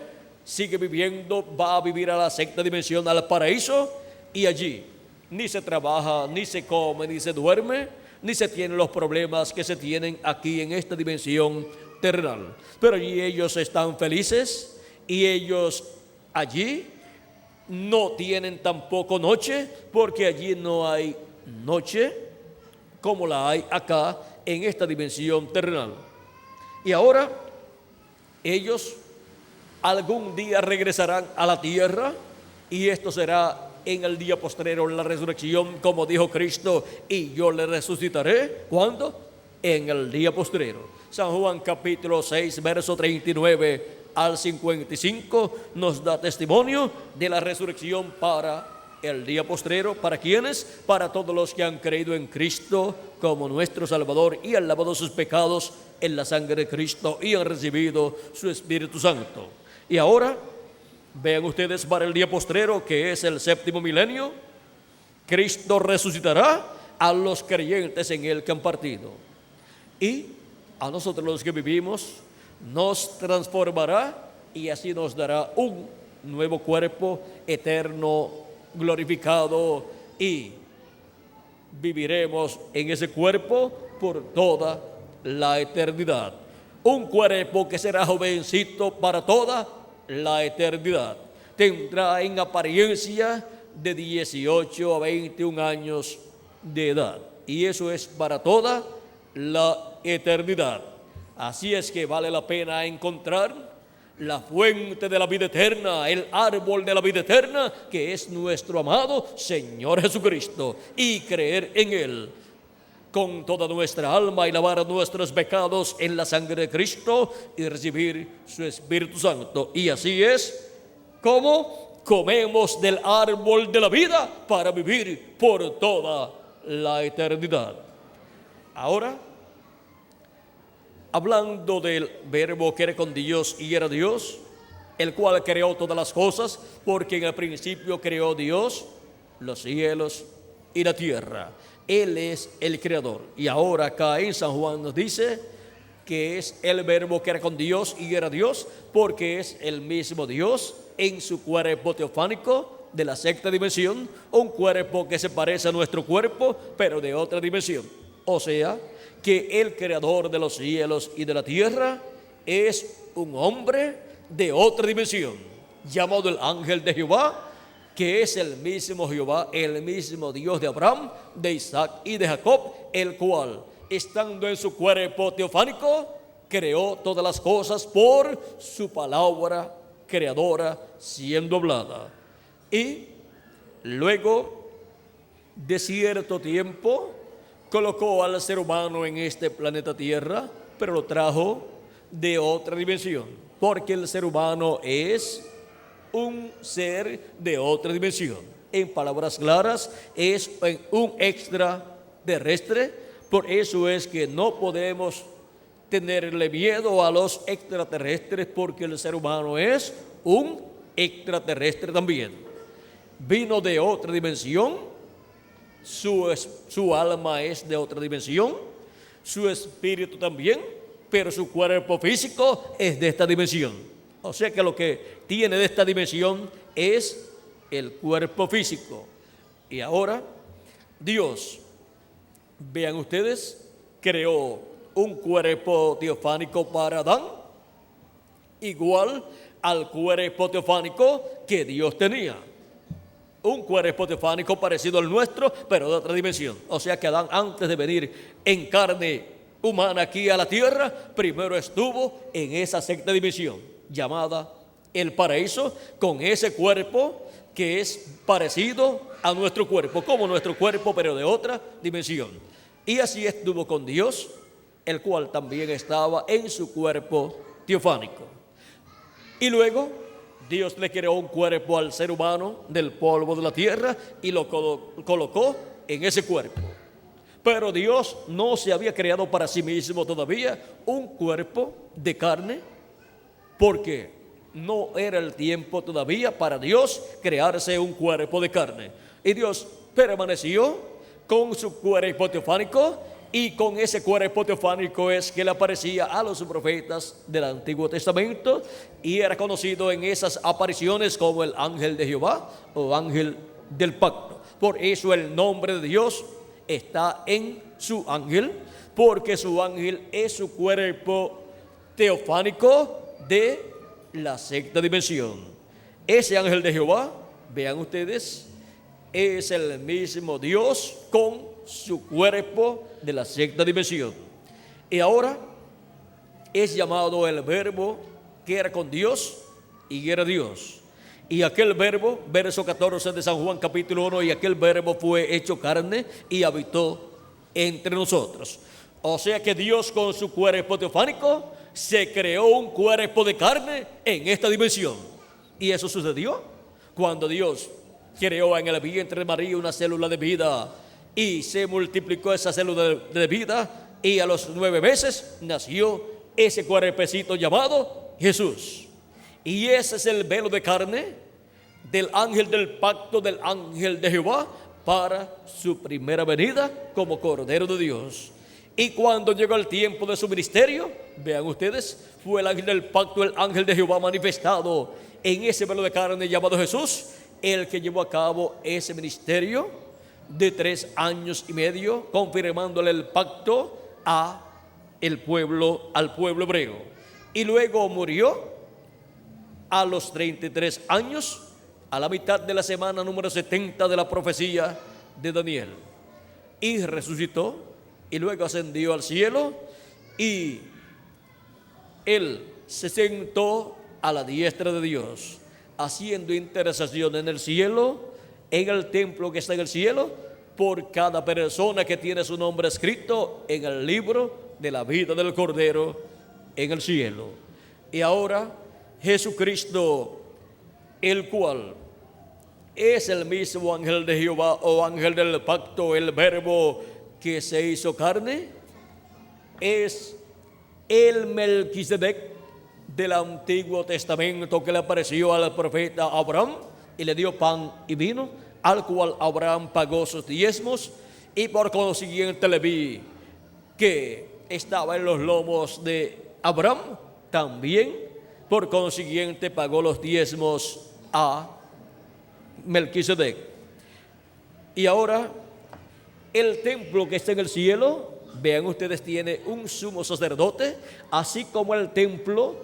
Speaker 1: sigue viviendo, va a vivir a la sexta dimensión, al paraíso, y allí ni se trabaja, ni se come, ni se duerme, ni se tienen los problemas que se tienen aquí en esta dimensión terrenal. Pero allí ellos están felices, y ellos allí no tienen tampoco noche, porque allí no hay noche como la hay acá en esta dimensión terrenal. Y ahora ellos algún día regresarán a la tierra, y esto será en el día postrero, la resurrección, como dijo Cristo: y yo le resucitaré. ¿Cuándo? En el día postrero. San Juan capítulo 6, verso 39 al 55 nos da testimonio de la resurrección para el día postrero. ¿Para quiénes? Para todos los que han creído en Cristo como nuestro Salvador y han lavado sus pecados en la sangre de Cristo y han recibido su Espíritu Santo. Y ahora vean ustedes, para el día postrero, que es el séptimo milenio, Cristo resucitará a los creyentes en Él que han partido, y a nosotros los que vivimos nos transformará y así nos dará un nuevo cuerpo eterno, glorificado, y viviremos en ese cuerpo por toda la eternidad. Un cuerpo que será jovencito para toda la eternidad. Tendrá en apariencia de 18 a 21 años de edad. Y eso es para toda la eternidad. Así es que vale la pena encontrar la fuente de la vida eterna, el árbol de la vida eterna, que es nuestro amado Señor Jesucristo, y creer en Él con toda nuestra alma y lavar nuestros pecados en la sangre de Cristo y recibir su Espíritu Santo. Y así es como comemos del árbol de la vida para vivir por toda la eternidad. Ahora, hablando del verbo que era con Dios y era Dios, el cual creó todas las cosas, porque en el principio creó Dios los cielos y la tierra. Él es el creador. Y ahora acá en San Juan nos dice que es el verbo que era con Dios y era Dios, porque es el mismo Dios en su cuerpo teofánico de la sexta dimensión, un cuerpo que se parece a nuestro cuerpo, pero de otra dimensión. O sea, que el creador de los cielos y de la tierra es un hombre de otra dimensión, llamado el ángel de Jehová, que es el mismo Jehová, el mismo Dios de Abraham, de Isaac y de Jacob, el cual, estando en su cuerpo teofánico, creó todas las cosas por su palabra creadora siendo hablada. Y luego de cierto tiempo colocó al ser humano en este planeta Tierra, pero lo trajo de otra dimensión, porque el ser humano es un ser de otra dimensión. En palabras claras, es un extraterrestre. Por eso es que no podemos tenerle miedo a los extraterrestres, porque el ser humano es un extraterrestre también. Vino de otra dimensión, su alma es de otra dimensión, su espíritu también, pero su cuerpo físico es de esta dimensión. O sea que lo que tiene de esta dimensión es el cuerpo físico. Y ahora Dios, vean ustedes, creó un cuerpo teofánico para Adán, igual al cuerpo teofánico que Dios tenía. Un cuerpo teofánico parecido al nuestro, pero de otra dimensión. O sea que Adán, antes de venir en carne humana aquí a la tierra, primero estuvo en esa sexta dimensión llamada el paraíso, con ese cuerpo que es parecido a nuestro cuerpo, como nuestro cuerpo, pero de otra dimensión. Y así estuvo con Dios, el cual también estaba en su cuerpo teofánico. Y luego Dios le creó un cuerpo al ser humano del polvo de la tierra y lo colocó en ese cuerpo. Pero Dios no se había creado para sí mismo todavía un cuerpo de carne, porque no era el tiempo todavía para Dios crearse un cuerpo de carne. Y Dios permaneció con su cuerpo teofánico, y con ese cuerpo teofánico es que le aparecía a los profetas del Antiguo Testamento, y era conocido en esas apariciones como el ángel de Jehová o ángel del pacto. Por eso el nombre de Dios está en su ángel, porque su ángel es su cuerpo teofánico de la sexta dimensión. Ese ángel de Jehová, vean ustedes, es el mismo Dios con su cuerpo de la sexta dimensión. Y ahora es llamado el verbo que era con Dios y era Dios. Y aquel verbo, verso 14 de San Juan capítulo 1, y aquel verbo fue hecho carne y habitó entre nosotros. O sea que Dios con su cuerpo teofánico se creó un cuerpo de carne en esta dimensión. Y eso sucedió cuando Dios creó en el vientre de María una célula de vida, y se multiplicó esa célula de vida, y a los 9 meses nació ese cuerpecito llamado Jesús. Y ese es el velo de carne del ángel del pacto, del ángel de Jehová, para su primera venida como Cordero de Dios. Y cuando llegó el tiempo de su ministerio, vean ustedes, fue el ángel del pacto, el ángel de Jehová manifestado en ese velo de carne llamado Jesús, el que llevó a cabo ese ministerio de 3 años y medio, confirmándole el pacto al pueblo hebreo. Y luego murió a los 33 años, a la mitad de la semana número 70 de la profecía de Daniel. Y resucitó y luego ascendió al cielo, y él se sentó a la diestra de Dios, haciendo intercesión en el cielo, en el templo que está en el cielo, por cada persona que tiene su nombre escrito en el libro de la vida del Cordero en el cielo. Y ahora Jesucristo, el cual es el mismo ángel de Jehová o ángel del pacto, el verbo que se hizo carne, es el Melquisedec del Antiguo Testamento, que le apareció al profeta Abraham y le dio pan y vino, al cual Abraham pagó sus diezmos, y por consiguiente Leví, que estaba en los lomos de Abraham, también por consiguiente pagó los diezmos a Melquisedec. Y ahora el templo que está en el cielo, vean ustedes, tiene un sumo sacerdote, así como el templo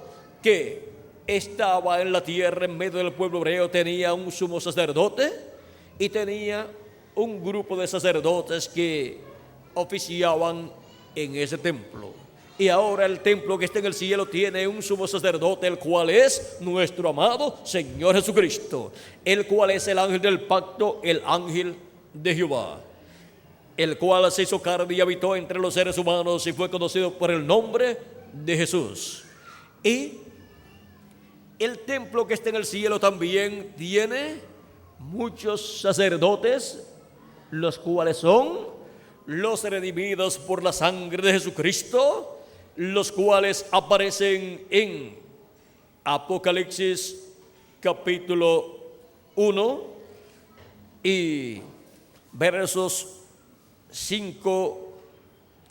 Speaker 1: que estaba en la tierra en medio del pueblo hebreo tenía un sumo sacerdote y tenía un grupo de sacerdotes que oficiaban en ese templo. Y ahora el templo que está en el cielo tiene un sumo sacerdote, el cual es nuestro amado Señor Jesucristo, el cual es el ángel del pacto, el ángel de Jehová, el cual se hizo carne y habitó entre los seres humanos y fue conocido por el nombre de Jesús. Y el templo que está en el cielo también tiene muchos sacerdotes, los cuales son los redimidos por la sangre de Jesucristo, los cuales aparecen en Apocalipsis capítulo 1 y versos 5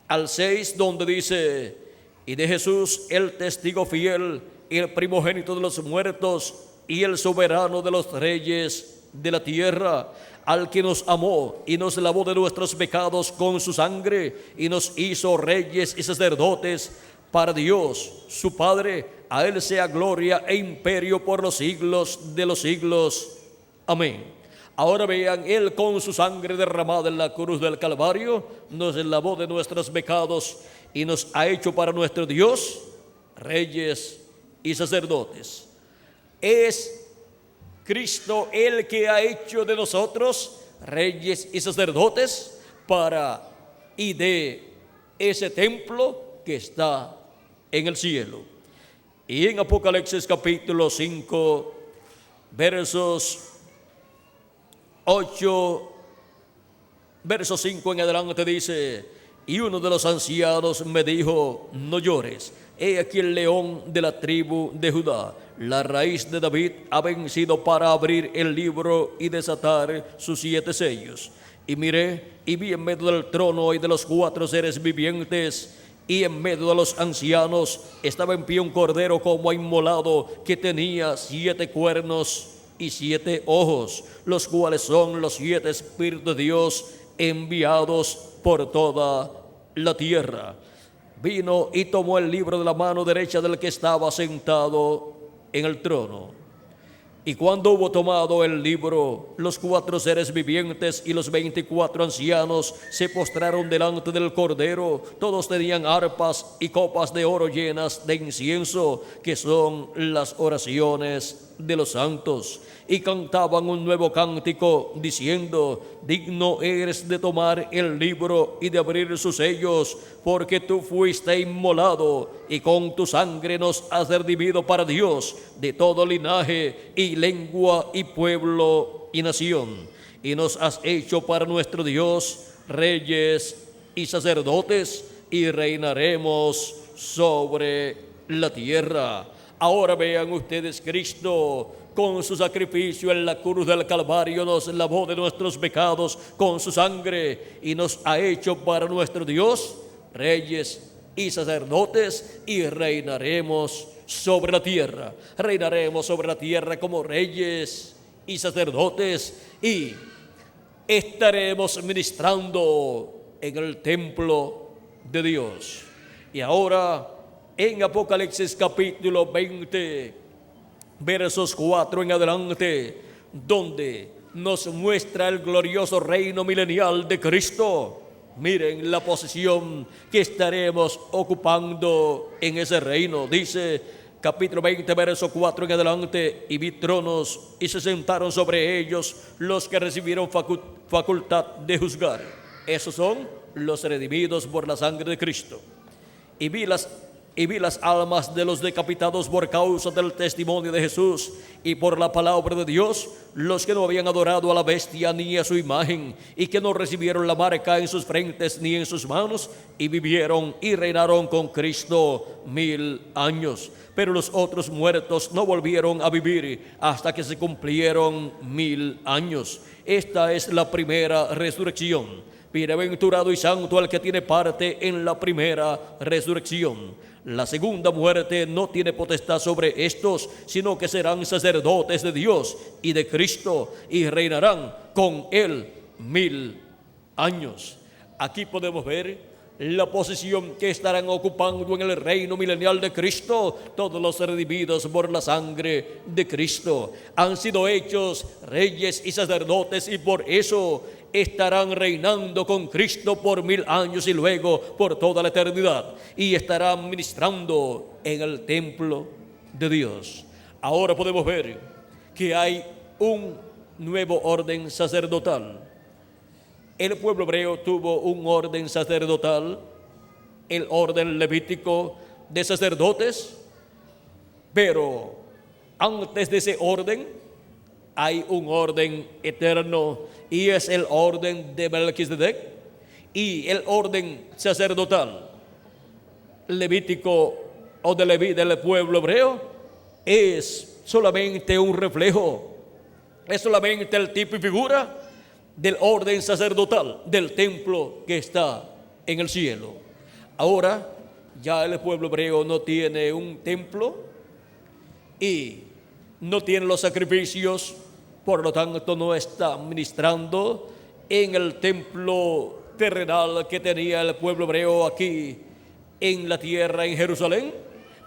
Speaker 1: al 6, donde dice: y de Jesús, el testigo fiel, el primogénito de los muertos y el soberano de los reyes de la tierra, al que nos amó y nos lavó de nuestros pecados con su sangre y nos hizo reyes y sacerdotes para Dios su Padre. A él sea gloria e imperio por los siglos de los siglos. Amén. Ahora vean, él con su sangre derramada en la cruz del Calvario nos lavó de nuestros pecados y nos ha hecho para nuestro Dios reyes y sacerdotes. Es Cristo el que ha hecho de nosotros reyes y sacerdotes para y de ese templo que está en el cielo. Y en Apocalipsis capítulo 5, versos 5 en adelante dice: y uno de los ancianos me dijo: no llores, he aquí el león de la tribu de Judá, la raíz de David, ha vencido para abrir el libro y desatar sus 7 sellos. Y miré y vi en medio del trono y de los 4 seres vivientes y en medio de los ancianos estaba en pie un cordero como inmolado, que tenía 7 cuernos y 7 ojos, los cuales son los 7 espíritus de Dios enviados por toda la tierra. Vino y tomó el libro de la mano derecha del que estaba sentado en el trono. Y cuando hubo tomado el libro, los 4 seres vivientes y los 24 ancianos se postraron delante del Cordero. Todos tenían arpas y copas de oro llenas de incienso, que son las oraciones de los santos. Y cantaban un nuevo cántico, diciendo: digno eres de tomar el libro y de abrir sus sellos, porque tú fuiste inmolado, y con tu sangre nos has redimido para Dios de todo linaje y lengua y pueblo y nación, y nos has hecho para nuestro Dios reyes y sacerdotes, y reinaremos sobre la tierra. Ahora vean ustedes, Cristo con su sacrificio en la cruz del Calvario nos lavó de nuestros pecados con su sangre y nos ha hecho para nuestro Dios reyes y sacerdotes, y reinaremos sobre la tierra. Reinaremos sobre la tierra como reyes y sacerdotes, y estaremos ministrando en el templo de Dios. Y ahora, en Apocalipsis capítulo 20, versos 4 en adelante, donde nos muestra el glorioso reino milenial de Cristo. Miren la posición que estaremos ocupando en ese reino. Dice capítulo 20, verso 4 en adelante: y vi tronos, y se sentaron sobre ellos los que recibieron facultad de juzgar. Esos son los redimidos por la sangre de Cristo. Y vi las almas de los decapitados por causa del testimonio de Jesús y por la palabra de Dios, los que no habían adorado a la bestia ni a su imagen, y que no recibieron la marca en sus frentes ni en sus manos, y vivieron y reinaron con Cristo 1000 años. Pero los otros muertos no volvieron a vivir hasta que se cumplieron 1000 años. Esta es la primera resurrección. Bienaventurado y santo el que tiene parte en la primera resurrección. La segunda muerte no tiene potestad sobre estos, sino que serán sacerdotes de Dios y de Cristo, y reinarán con él 1000 años. Aquí podemos ver la posición que estarán ocupando en el reino milenial de Cristo todos los redimidos por la sangre de Cristo. Han sido hechos reyes y sacerdotes, y por eso estarán reinando con Cristo por 1000 años y luego por toda la eternidad, y estarán ministrando en el templo de Dios. Ahora podemos ver que hay un nuevo orden sacerdotal. El pueblo hebreo tuvo un orden sacerdotal, el orden levítico de sacerdotes, pero antes de ese orden hay un orden eterno, y es el orden de Melquisedec. Y el orden sacerdotal levítico o de Leví del pueblo hebreo es solamente un reflejo, es solamente el tipo y figura del orden sacerdotal del templo que está en el cielo. Ahora ya el pueblo hebreo no tiene un templo y no tiene los sacrificios, por lo tanto no está ministrando en el templo terrenal que tenía el pueblo hebreo aquí en la tierra, en Jerusalén.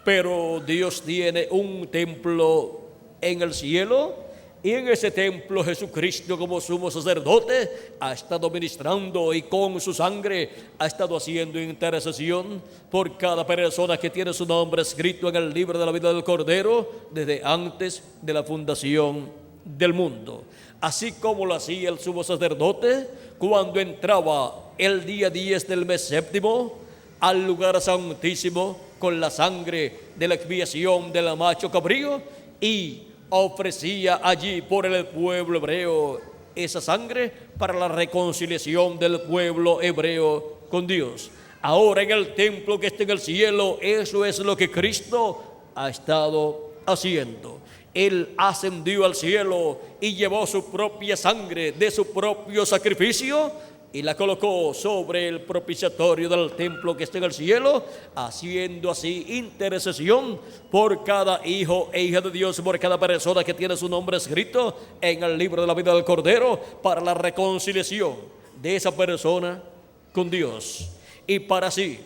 Speaker 1: Pero Dios tiene un templo en el cielo, y en ese templo Jesucristo, como sumo sacerdote, ha estado ministrando, y con su sangre ha estado haciendo intercesión por cada persona que tiene su nombre escrito en el libro de la vida del Cordero desde antes de la fundación del mundo. Así como lo hacía el sumo sacerdote cuando entraba el día 10 del mes séptimo al lugar santísimo con la sangre de la expiación del macho cabrío, y ofrecía allí por el pueblo hebreo esa sangre para la reconciliación del pueblo hebreo con Dios. Ahora en el templo que está en el cielo, eso es lo que Cristo ha estado haciendo. Él ascendió al cielo y llevó su propia sangre de su propio sacrificio y la colocó sobre el propiciatorio del templo que está en el cielo, haciendo así intercesión por cada hijo e hija de Dios, por cada persona que tiene su nombre escrito en el libro de la vida del Cordero, para la reconciliación de esa persona con Dios, y para así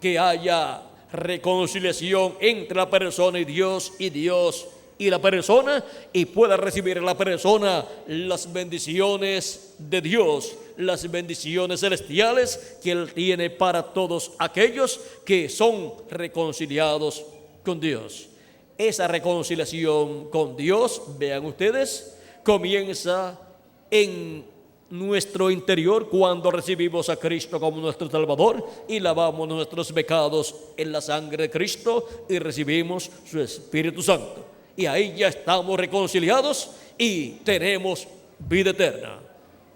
Speaker 1: que haya reconciliación entre la persona y Dios y la persona, y pueda recibir la persona las bendiciones de Dios, las bendiciones celestiales que Él tiene para todos aquellos que son reconciliados con Dios. Esa reconciliación con Dios, vean ustedes, comienza en nuestro interior cuando recibimos a Cristo como nuestro Salvador y lavamos nuestros pecados en la sangre de Cristo y recibimos su Espíritu Santo. Y ahí ya estamos reconciliados y tenemos vida eterna.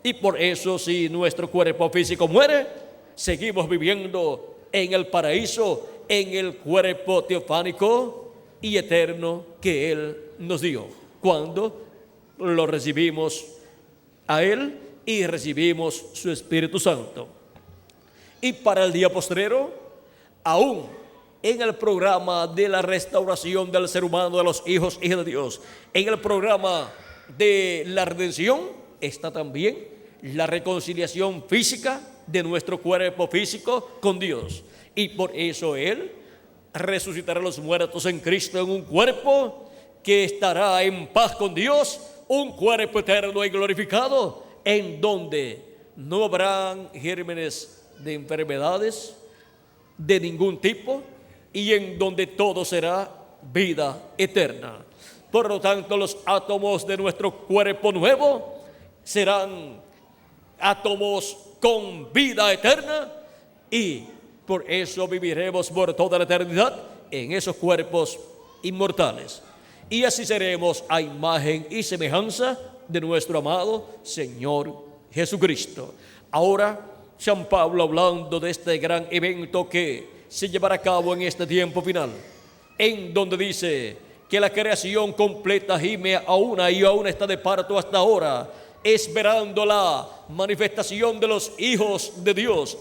Speaker 1: Y por eso, si nuestro cuerpo físico muere, seguimos viviendo en el paraíso, en el cuerpo teofánico y eterno que Él nos dio, cuando lo recibimos a Él y recibimos su Espíritu Santo. Y para el día postrero, aún en el programa de la restauración del ser humano, de los hijos y hijas de Dios, en el programa de la redención, está también la reconciliación física de nuestro cuerpo físico con Dios. Y por eso Él resucitará a los muertos en Cristo en un cuerpo que estará en paz con Dios, un cuerpo eterno y glorificado, en donde no habrán gérmenes de enfermedades de ningún tipo y en donde todo será vida eterna. Por lo tanto, los átomos de nuestro cuerpo nuevo serán átomos con vida eterna y por eso viviremos por toda la eternidad en esos cuerpos inmortales. Y así seremos a imagen y semejanza de nuestro amado Señor Jesucristo. Ahora, San Pablo, hablando de este gran evento que se llevará a cabo en este tiempo final, en donde dice que la creación completa gime a una y aún está de parto hasta ahora, esperando la manifestación de los hijos de Dios.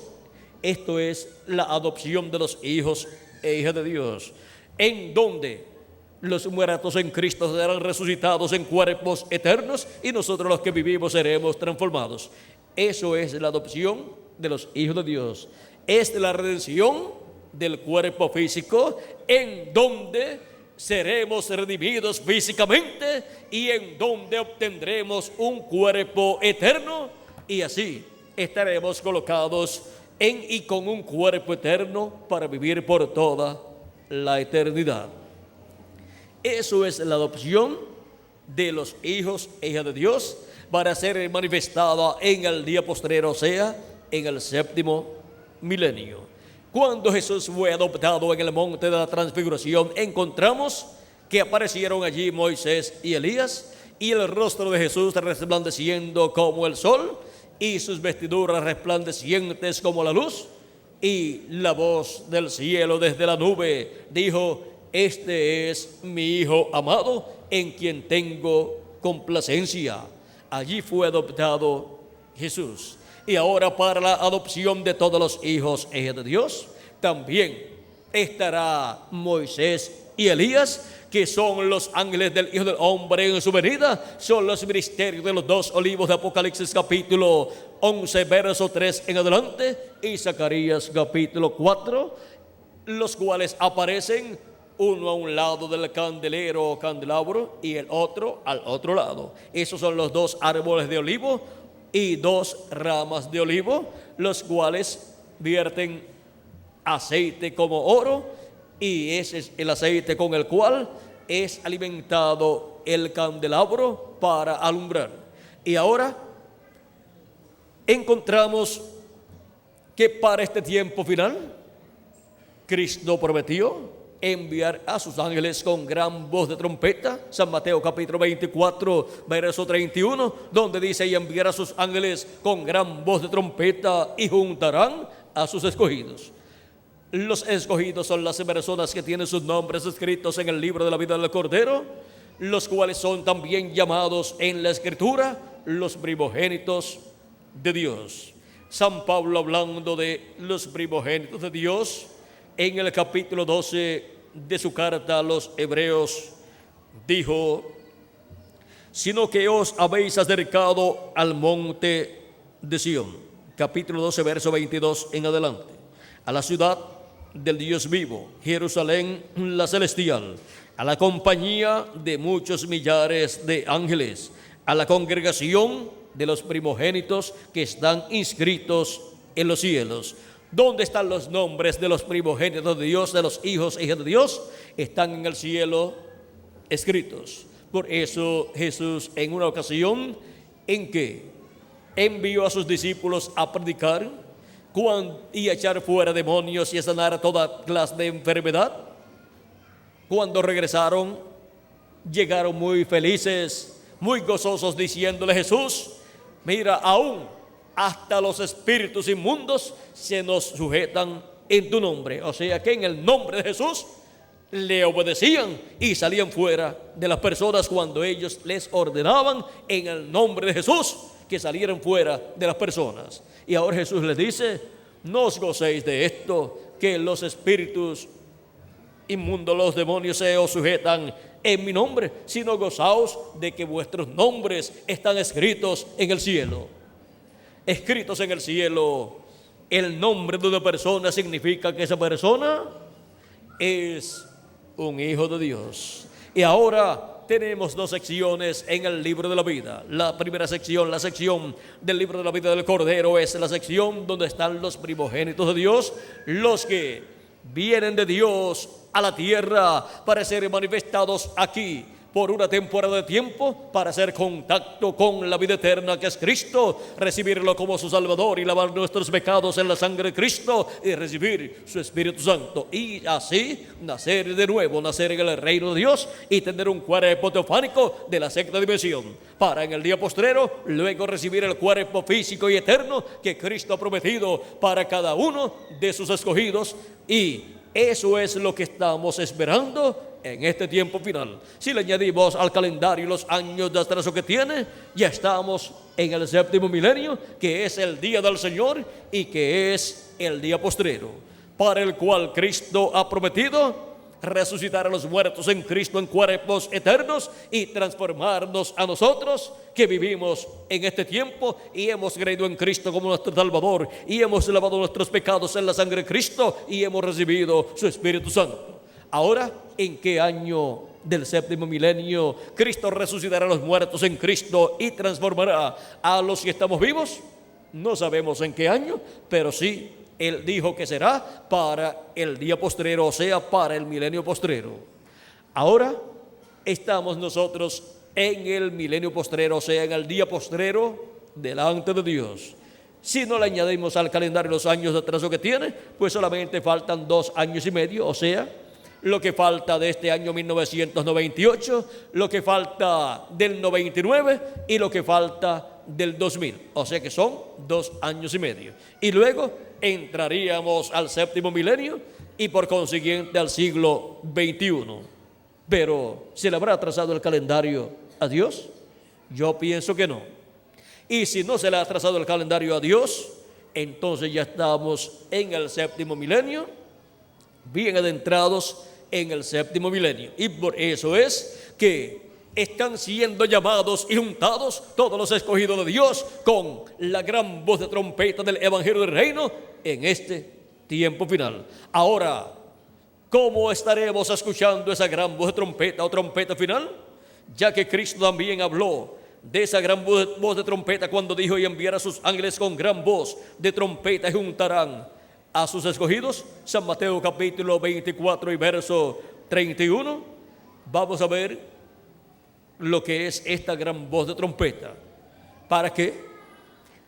Speaker 1: Esto es la adopción de los hijos e hijas de Dios, en donde los muertos en Cristo serán resucitados en cuerpos eternos y nosotros los que vivimos seremos transformados. Eso es la adopción de los hijos de Dios. Es la redención del cuerpo físico, en donde seremos redimidos físicamente y en donde obtendremos un cuerpo eterno y así estaremos colocados en y con un cuerpo eterno para vivir por toda la eternidad. Eso es la adopción de los hijos e hijas de Dios para ser manifestada en el día postrero, o sea, en el séptimo milenio. Cuando Jesús fue adoptado en el monte de la transfiguración, encontramos que aparecieron allí Moisés y Elías, y el rostro de Jesús resplandeciendo como el sol, y sus vestiduras resplandecientes como la luz, y la voz del cielo desde la nube dijo: este es mi Hijo amado, en quien tengo complacencia. Allí fue adoptado Jesús. Y ahora para la adopción de todos los hijos e hijas de Dios, también estará Moisés y Elías, que son los ángeles del Hijo del Hombre en su venida. Son los ministerios de los dos olivos de Apocalipsis capítulo 11, verso 3 en adelante, y Zacarías capítulo 4, los cuales aparecen uno a un lado del candelero o candelabro y el otro al otro lado. Esos son los dos árboles de olivo y dos ramas de olivo, los cuales vierten aceite como oro, y ese es el aceite con el cual es alimentado el candelabro para alumbrar. Y ahora encontramos que para este tiempo final Cristo prometió enviar a sus ángeles con gran voz de trompeta. San Mateo capítulo 24, verso 31, donde dice: y enviará a sus ángeles con gran voz de trompeta y juntarán a sus escogidos. Los escogidos son las personas que tienen sus nombres escritos en el libro de la vida del Cordero, los cuales son también llamados en la Escritura los primogénitos de Dios. San Pablo, hablando de los primogénitos de Dios, en el capítulo 12 de su carta a los Hebreos, dijo: sino que os habéis acercado al monte de Sión, capítulo 12, verso 22 en adelante, a la ciudad del Dios vivo, Jerusalén la celestial, a la compañía de muchos millares de ángeles, a la congregación de los primogénitos que están inscritos en los cielos. ¿Dónde están los nombres de los primogénitos de Dios, de los hijos e hijas de Dios? Están en el cielo escritos. Por eso Jesús, en una ocasión en que envió a sus discípulos a predicar y a echar fuera demonios y a sanar toda clase de enfermedad, cuando regresaron, llegaron muy felices, muy gozosos, diciéndole: Jesús, mira, aún hasta los espíritus inmundos se nos sujetan en tu nombre. O sea que en el nombre de Jesús le obedecían y salían fuera de las personas cuando ellos les ordenaban en el nombre de Jesús que salieran fuera de las personas. Y ahora Jesús les dice: no os gocéis de esto, que los espíritus inmundos, los demonios se os sujetan en mi nombre, sino gozaos de que vuestros nombres están escritos en el cielo. Escritos en el cielo. El nombre de una persona significa que esa persona es un hijo de Dios. Y ahora tenemos dos secciones en el libro de la vida. La primera sección, la sección del libro de la vida del Cordero, es la sección donde están los primogénitos de Dios, los que vienen de Dios a la tierra para ser manifestados aquí por una temporada de tiempo, para hacer contacto con la vida eterna que es Cristo, recibirlo como su Salvador y lavar nuestros pecados en la sangre de Cristo y recibir su Espíritu Santo, y así nacer de nuevo, nacer en el reino de Dios y tener un cuerpo teofánico de la sexta dimensión, para en el día postrero luego recibir el cuerpo físico y eterno que Cristo ha prometido para cada uno de sus escogidos. Y eso es lo que estamos esperando en este tiempo final. Si le añadimos al calendario los años de atraso que tiene, ya estamos en el séptimo milenio, que es el día del Señor y que es el día postrero, para el cual Cristo ha prometido resucitar a los muertos en Cristo en cuerpos eternos y transformarnos a nosotros que vivimos en este tiempo y hemos creído en Cristo como nuestro Salvador y hemos lavado nuestros pecados en la sangre de Cristo y hemos recibido su Espíritu Santo. Ahora, ¿en qué año del séptimo milenio Cristo resucitará a los muertos en Cristo y transformará a los que estamos vivos? No sabemos en qué año, pero sí, Él dijo que será para el día postrero, o sea, para el milenio postrero. Ahora estamos nosotros en el milenio postrero, o sea, en el día postrero delante de Dios. Si no le añadimos al calendario los años de atraso que tiene, pues solamente faltan 2 años y medio, o sea, lo que falta de este año 1998, lo que falta del 99 y lo que falta del 2000. O sea que son 2 años y medio. Y luego entraríamos al séptimo milenio y por consiguiente al siglo XXI. Pero, ¿se le habrá atrasado el calendario a Dios? Yo pienso que no. Y si no se le ha atrasado el calendario a Dios, entonces ya estamos en el séptimo milenio, bien adentrados en el séptimo milenio. Y por eso es que están siendo llamados y juntados todos los escogidos de Dios con la gran voz de trompeta del Evangelio del Reino en este tiempo final. Ahora, ¿cómo estaremos escuchando esa gran voz de trompeta o trompeta final? Ya que Cristo también habló de esa gran voz de trompeta cuando dijo: y enviará a sus ángeles con gran voz de trompeta y juntarán a sus escogidos. San Mateo capítulo 24 y verso 31. Vamos a ver lo que es esta gran voz de trompeta, para que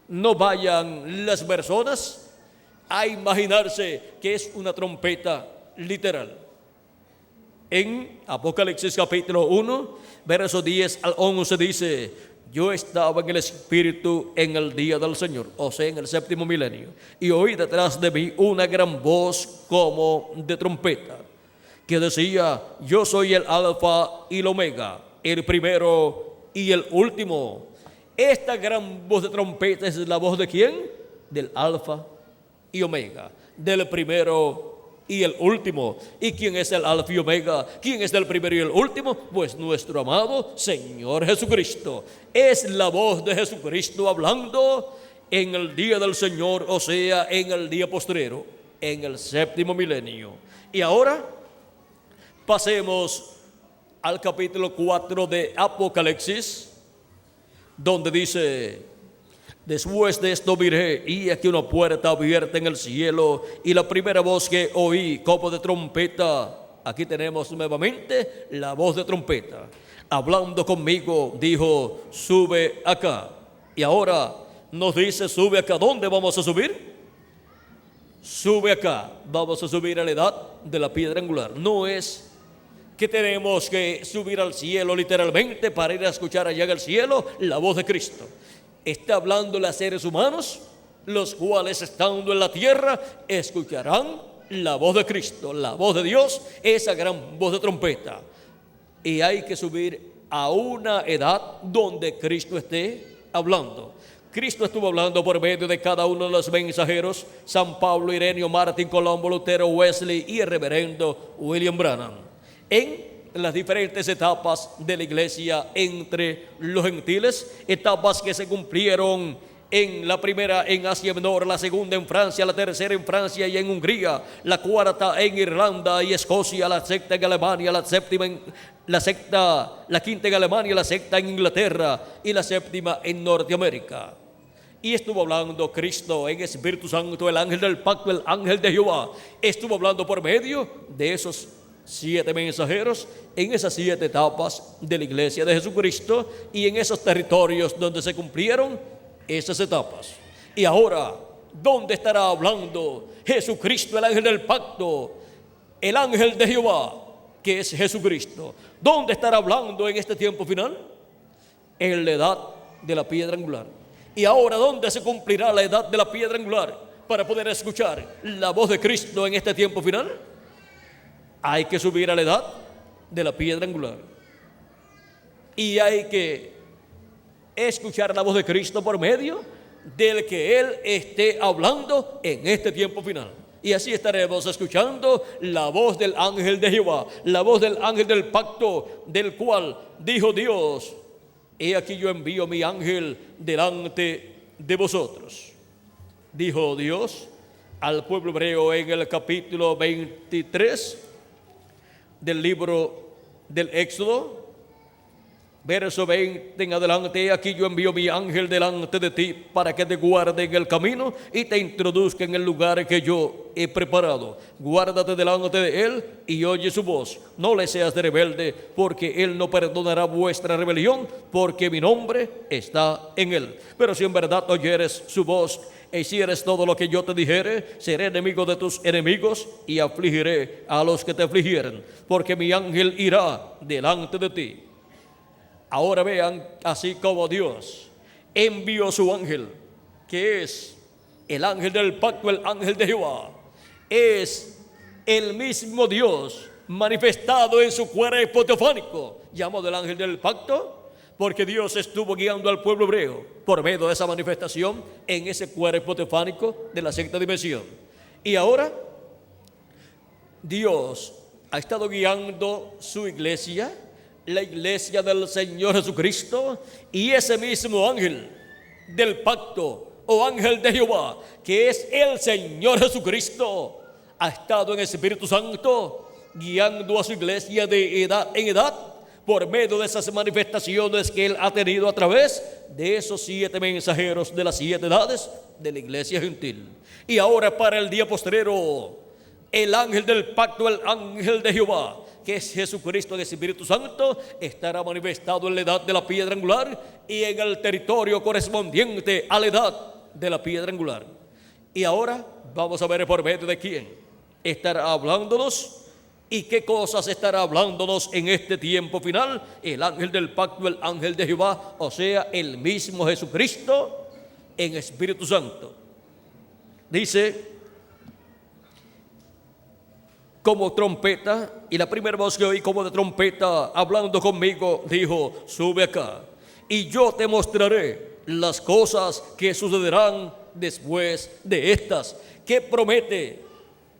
Speaker 1: no vayan las personas a imaginarse que es una trompeta literal. En Apocalipsis capítulo 1, verso 10 al 11 dice: yo estaba en el Espíritu en el día del Señor, o sea, en el séptimo milenio, y oí detrás de mí una gran voz como de trompeta, que decía: yo soy el Alfa y el Omega, el primero y el último. Esta gran voz de trompeta es la voz de ¿quién? Del Alfa y Omega, del primero y el último. ¿Y quién es el Alfa y Omega? ¿Quién es el primero y el último? Pues nuestro amado Señor Jesucristo. Es la voz de Jesucristo hablando en el día del Señor, o sea, en el día postrero, en el séptimo milenio. Y ahora pasemos al capítulo 4 de Apocalipsis, donde dice: después de esto miré, y aquí una puerta abierta en el cielo, y la primera voz que oí como de trompeta. Aquí tenemos nuevamente la voz de trompeta. Hablando conmigo, dijo: sube acá. Y ahora nos dice: sube acá. ¿Dónde vamos a subir? Sube acá. Vamos a subir a la edad de la piedra angular. No es que tenemos que subir al cielo literalmente para ir a escuchar allá en el cielo la voz de Cristo. Está hablando a seres humanos, los cuales estando en la tierra escucharán la voz de Cristo, la voz de Dios, esa gran voz de trompeta. Y hay que subir a una edad donde Cristo esté hablando. Cristo estuvo hablando por medio de cada uno de los mensajeros: San Pablo, Ireneo, Martín, Colombo, Lutero, Wesley y el reverendo William Branham, en las diferentes etapas de la iglesia entre los gentiles, etapas que se cumplieron en la primera en Asia Menor, la segunda en Francia, la tercera en Francia y en Hungría, la cuarta en Irlanda y Escocia, la sexta en Alemania, la quinta en Alemania, la sexta en Inglaterra y la séptima en Norteamérica. Y estuvo hablando Cristo en Espíritu Santo, el ángel del pacto, el ángel de Jehová. Estuvo hablando por medio de esos 7 mensajeros en esas 7 etapas de la iglesia de Jesucristo y en esos territorios donde se cumplieron esas etapas. Y ahora, ¿dónde estará hablando Jesucristo, el ángel del pacto, el ángel de Jehová, que es Jesucristo? ¿Dónde estará hablando en este tiempo final? En la edad de la piedra angular. Y ahora, ¿dónde se cumplirá la edad de la piedra angular para poder escuchar la voz de Cristo en este tiempo final? Hay que subir a la edad de la piedra angular. Y hay que escuchar la voz de Cristo por medio del que Él esté hablando en este tiempo final. Y así estaremos escuchando la voz del ángel de Jehová, la voz del ángel del pacto, del cual dijo Dios: he aquí yo envío mi ángel delante de vosotros. Dijo Dios al pueblo hebreo en el capítulo 23 del libro del Éxodo, verso 20 en adelante: aquí yo envío mi ángel delante de ti para que te guarde en el camino y te introduzca en el lugar que yo he preparado. Guárdate delante de él y oye su voz. No le seas de rebelde, porque él no perdonará vuestra rebelión, porque mi nombre está en él. Pero si en verdad oyeres su voz e hicieres todo lo que yo te dijere, seré enemigo de tus enemigos y afligiré a los que te afligieren, porque mi ángel irá delante de ti. Ahora vean, así como Dios envió su ángel, que es el ángel del pacto, el ángel de Jehová, es el mismo Dios manifestado en su cuerpo teofánico, llamado el ángel del pacto, porque Dios estuvo guiando al pueblo hebreo por medio de esa manifestación en ese cuerpo teofánico de la sexta dimensión. Y ahora Dios ha estado guiando su iglesia, la iglesia del Señor Jesucristo, y ese mismo ángel del pacto o ángel de Jehová, que es el Señor Jesucristo, ha estado en el Espíritu Santo guiando a su iglesia de edad en edad por medio de esas manifestaciones que Él ha tenido a través de esos 7 mensajeros de las 7 edades de la iglesia gentil. Y ahora, para el día postrero, el ángel del pacto, el ángel de Jehová, que es Jesucristo en el Espíritu Santo, estará manifestado en la edad de la piedra angular y en el territorio correspondiente a la edad de la piedra angular. Y ahora vamos a ver por medio de quién estará hablándonos y qué cosas estará hablándonos en este tiempo final el ángel del pacto, el ángel de Jehová, o sea, el mismo Jesucristo en Espíritu Santo. Dice: como trompeta, y la primera voz que oí como de trompeta hablando conmigo dijo: sube acá y yo te mostraré las cosas que sucederán después de estas. ¿Qué promete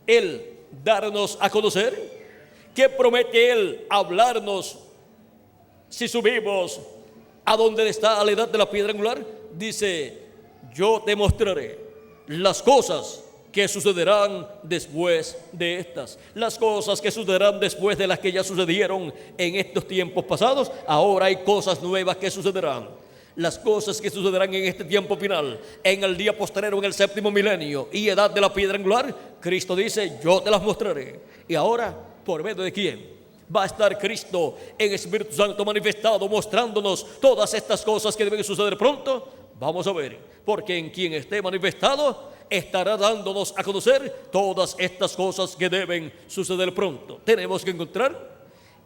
Speaker 1: Él darnos a conocer? ¿Qué promete Él hablarnos si subimos a donde está a la edad de la piedra angular? Dice: yo te mostraré las cosas que sucederán después de estas. Las cosas que sucederán después de las que ya sucedieron en estos tiempos pasados. Ahora hay cosas nuevas que sucederán. Las cosas que sucederán en este tiempo final, en el día postrero, en el séptimo milenio y edad de la piedra angular, Cristo dice: yo te las mostraré. Y ahora, ¿por medio de quién va a estar Cristo en Espíritu Santo manifestado, mostrándonos todas estas cosas que deben suceder pronto? Vamos a ver, porque en quien esté manifestado estará dándonos a conocer todas estas cosas que deben suceder pronto. Tenemos que encontrar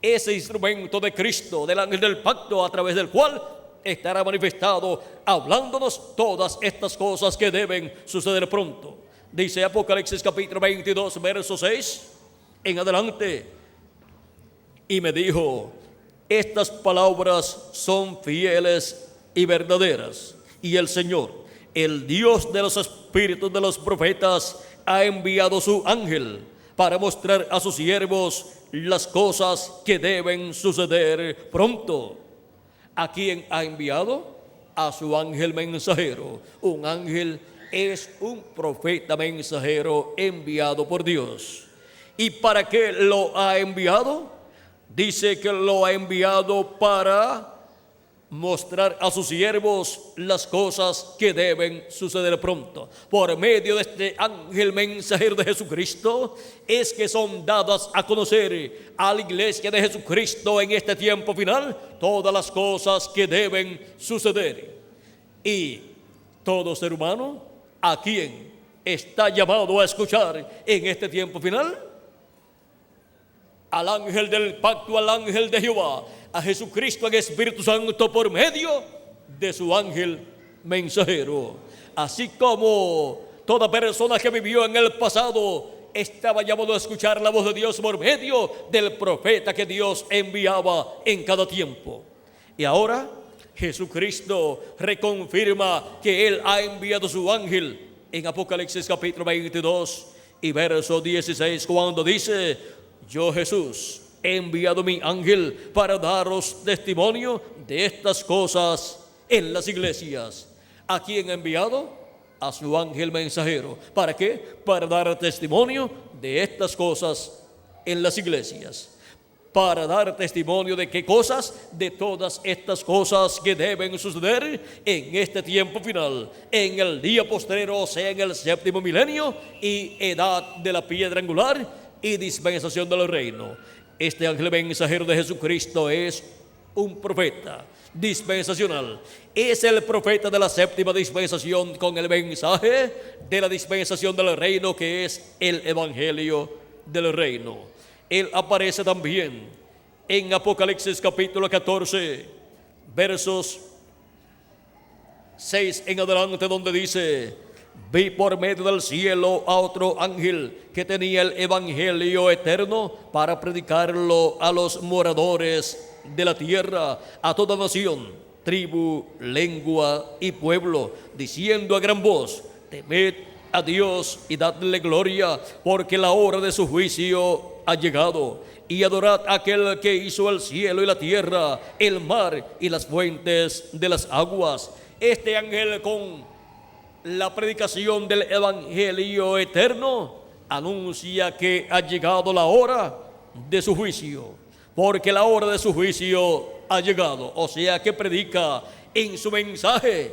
Speaker 1: ese instrumento de Cristo, del ángel del pacto, a través del cual estará manifestado hablándonos todas estas cosas que deben suceder pronto. Dice Apocalipsis capítulo 22, verso 6 en adelante: y me dijo: estas palabras son fieles y verdaderas. Y el Señor, el Dios de los espíritus de los profetas, ha enviado su ángel para mostrar a sus siervos las cosas que deben suceder pronto. ¿A quién ha enviado? A su ángel mensajero. Un ángel es un profeta mensajero enviado por Dios. ¿Y para qué lo ha enviado? Dice que lo ha enviado para mostrar a sus siervos las cosas que deben suceder pronto. Por medio de este ángel mensajero de Jesucristo es que son dadas a conocer a la iglesia de Jesucristo en este tiempo final todas las cosas que deben suceder. Y todo ser humano, ¿a quién está llamado a escuchar en este tiempo final? Al ángel del pacto, al ángel de Jehová, a Jesucristo en Espíritu Santo por medio de su ángel mensajero. Así como toda persona que vivió en el pasado estaba llamado a escuchar la voz de Dios por medio del profeta que Dios enviaba en cada tiempo. Y ahora Jesucristo reconfirma que Él ha enviado su ángel en Apocalipsis capítulo 22 y verso 16, cuando dice: yo, Jesús, he enviado mi ángel para daros testimonio de estas cosas en las iglesias. ¿A quién ha enviado? A su ángel mensajero. ¿Para qué? Para dar testimonio de estas cosas en las iglesias. Para dar testimonio de qué cosas, de todas estas cosas que deben suceder en este tiempo final, en el día postrero, o sea, en el séptimo milenio y edad de la piedra angular y dispensación del reino. Este ángel mensajero de Jesucristo es un profeta dispensacional. Es el profeta de la séptima dispensación con el mensaje de la dispensación del reino, que es el evangelio del reino. Él aparece también en Apocalipsis capítulo 14, versos 6 en adelante, donde dice: vi por medio del cielo a otro ángel que tenía el evangelio eterno para predicarlo a los moradores de la tierra, a toda nación, tribu, lengua y pueblo, diciendo a gran voz: temed a Dios y dadle gloria, porque la hora de su juicio ha llegado, y adorad a aquel que hizo el cielo y la tierra, el mar y las fuentes de las aguas. Este ángel, con la predicación del evangelio eterno, anuncia que ha llegado la hora de su juicio, porque la hora de su juicio ha llegado. O sea que predica en su mensaje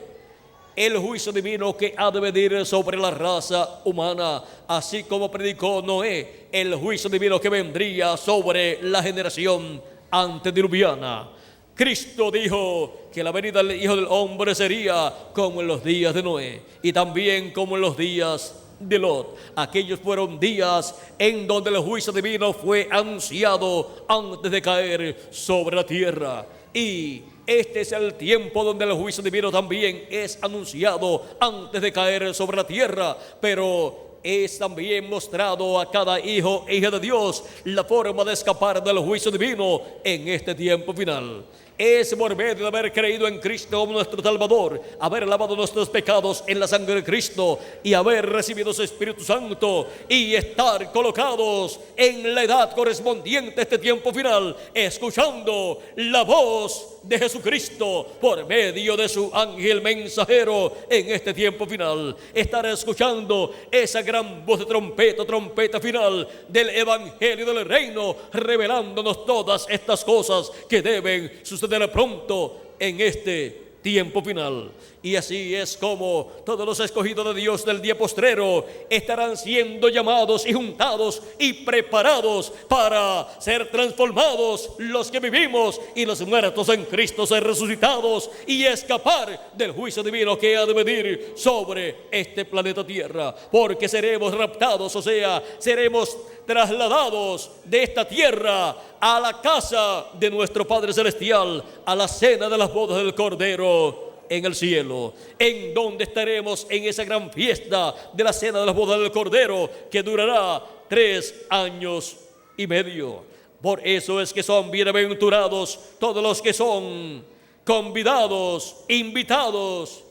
Speaker 1: el juicio divino que ha de venir sobre la raza humana, así como predicó Noé el juicio divino que vendría sobre la generación antediluviana. Cristo dijo que la venida del Hijo del Hombre sería como en los días de Noé y también como en los días de Lot. Aquellos fueron días en donde el juicio divino fue anunciado antes de caer sobre la tierra. Y este es el tiempo donde el juicio divino también es anunciado antes de caer sobre la tierra, pero es también mostrado a cada hijo e hija de Dios la forma de escapar del juicio divino en este tiempo final. Es por medio de haber creído en Cristo como nuestro Salvador, haber lavado nuestros pecados en la sangre de Cristo y haber recibido su Espíritu Santo y estar colocados en la edad correspondiente a este tiempo final, escuchando la voz de Jesucristo por medio de su ángel mensajero en este tiempo final. Estar escuchando esa gran voz de trompeta final del evangelio del reino, revelándonos todas estas cosas que deben suceder pronto en este tiempo final. Y así es como todos los escogidos de Dios del día postrero estarán siendo llamados y juntados y preparados para ser transformados, los que vivimos y los muertos en Cristo ser resucitados y escapar del juicio divino que ha de venir sobre este planeta Tierra, porque seremos raptados, o sea, seremos trasladados de esta tierra a la casa de nuestro Padre Celestial, a la cena de las bodas del Cordero en el cielo, en donde estaremos en esa gran fiesta de la cena de las bodas del Cordero, que durará 3 años y medio. Por eso es que son bienaventurados todos los que son convidados, invitados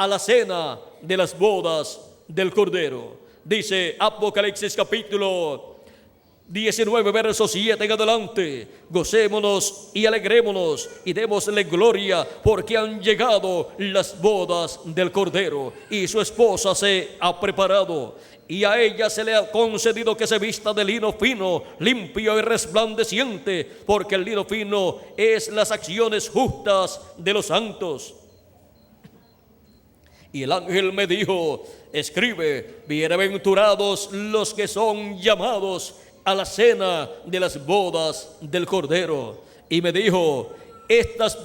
Speaker 1: a la cena de las bodas del Cordero. Dice Apocalipsis capítulo 19, verso 7 en adelante: gocémonos y alegrémonos y démosle gloria, porque han llegado las bodas del Cordero y su esposa se ha preparado. Y a ella se le ha concedido que se vista de lino fino, limpio y resplandeciente, porque el lino fino es las acciones justas de los santos. Y el ángel me dijo: escribe, bienaventurados los que son llamados a la cena de las bodas del Cordero. Y me dijo: estas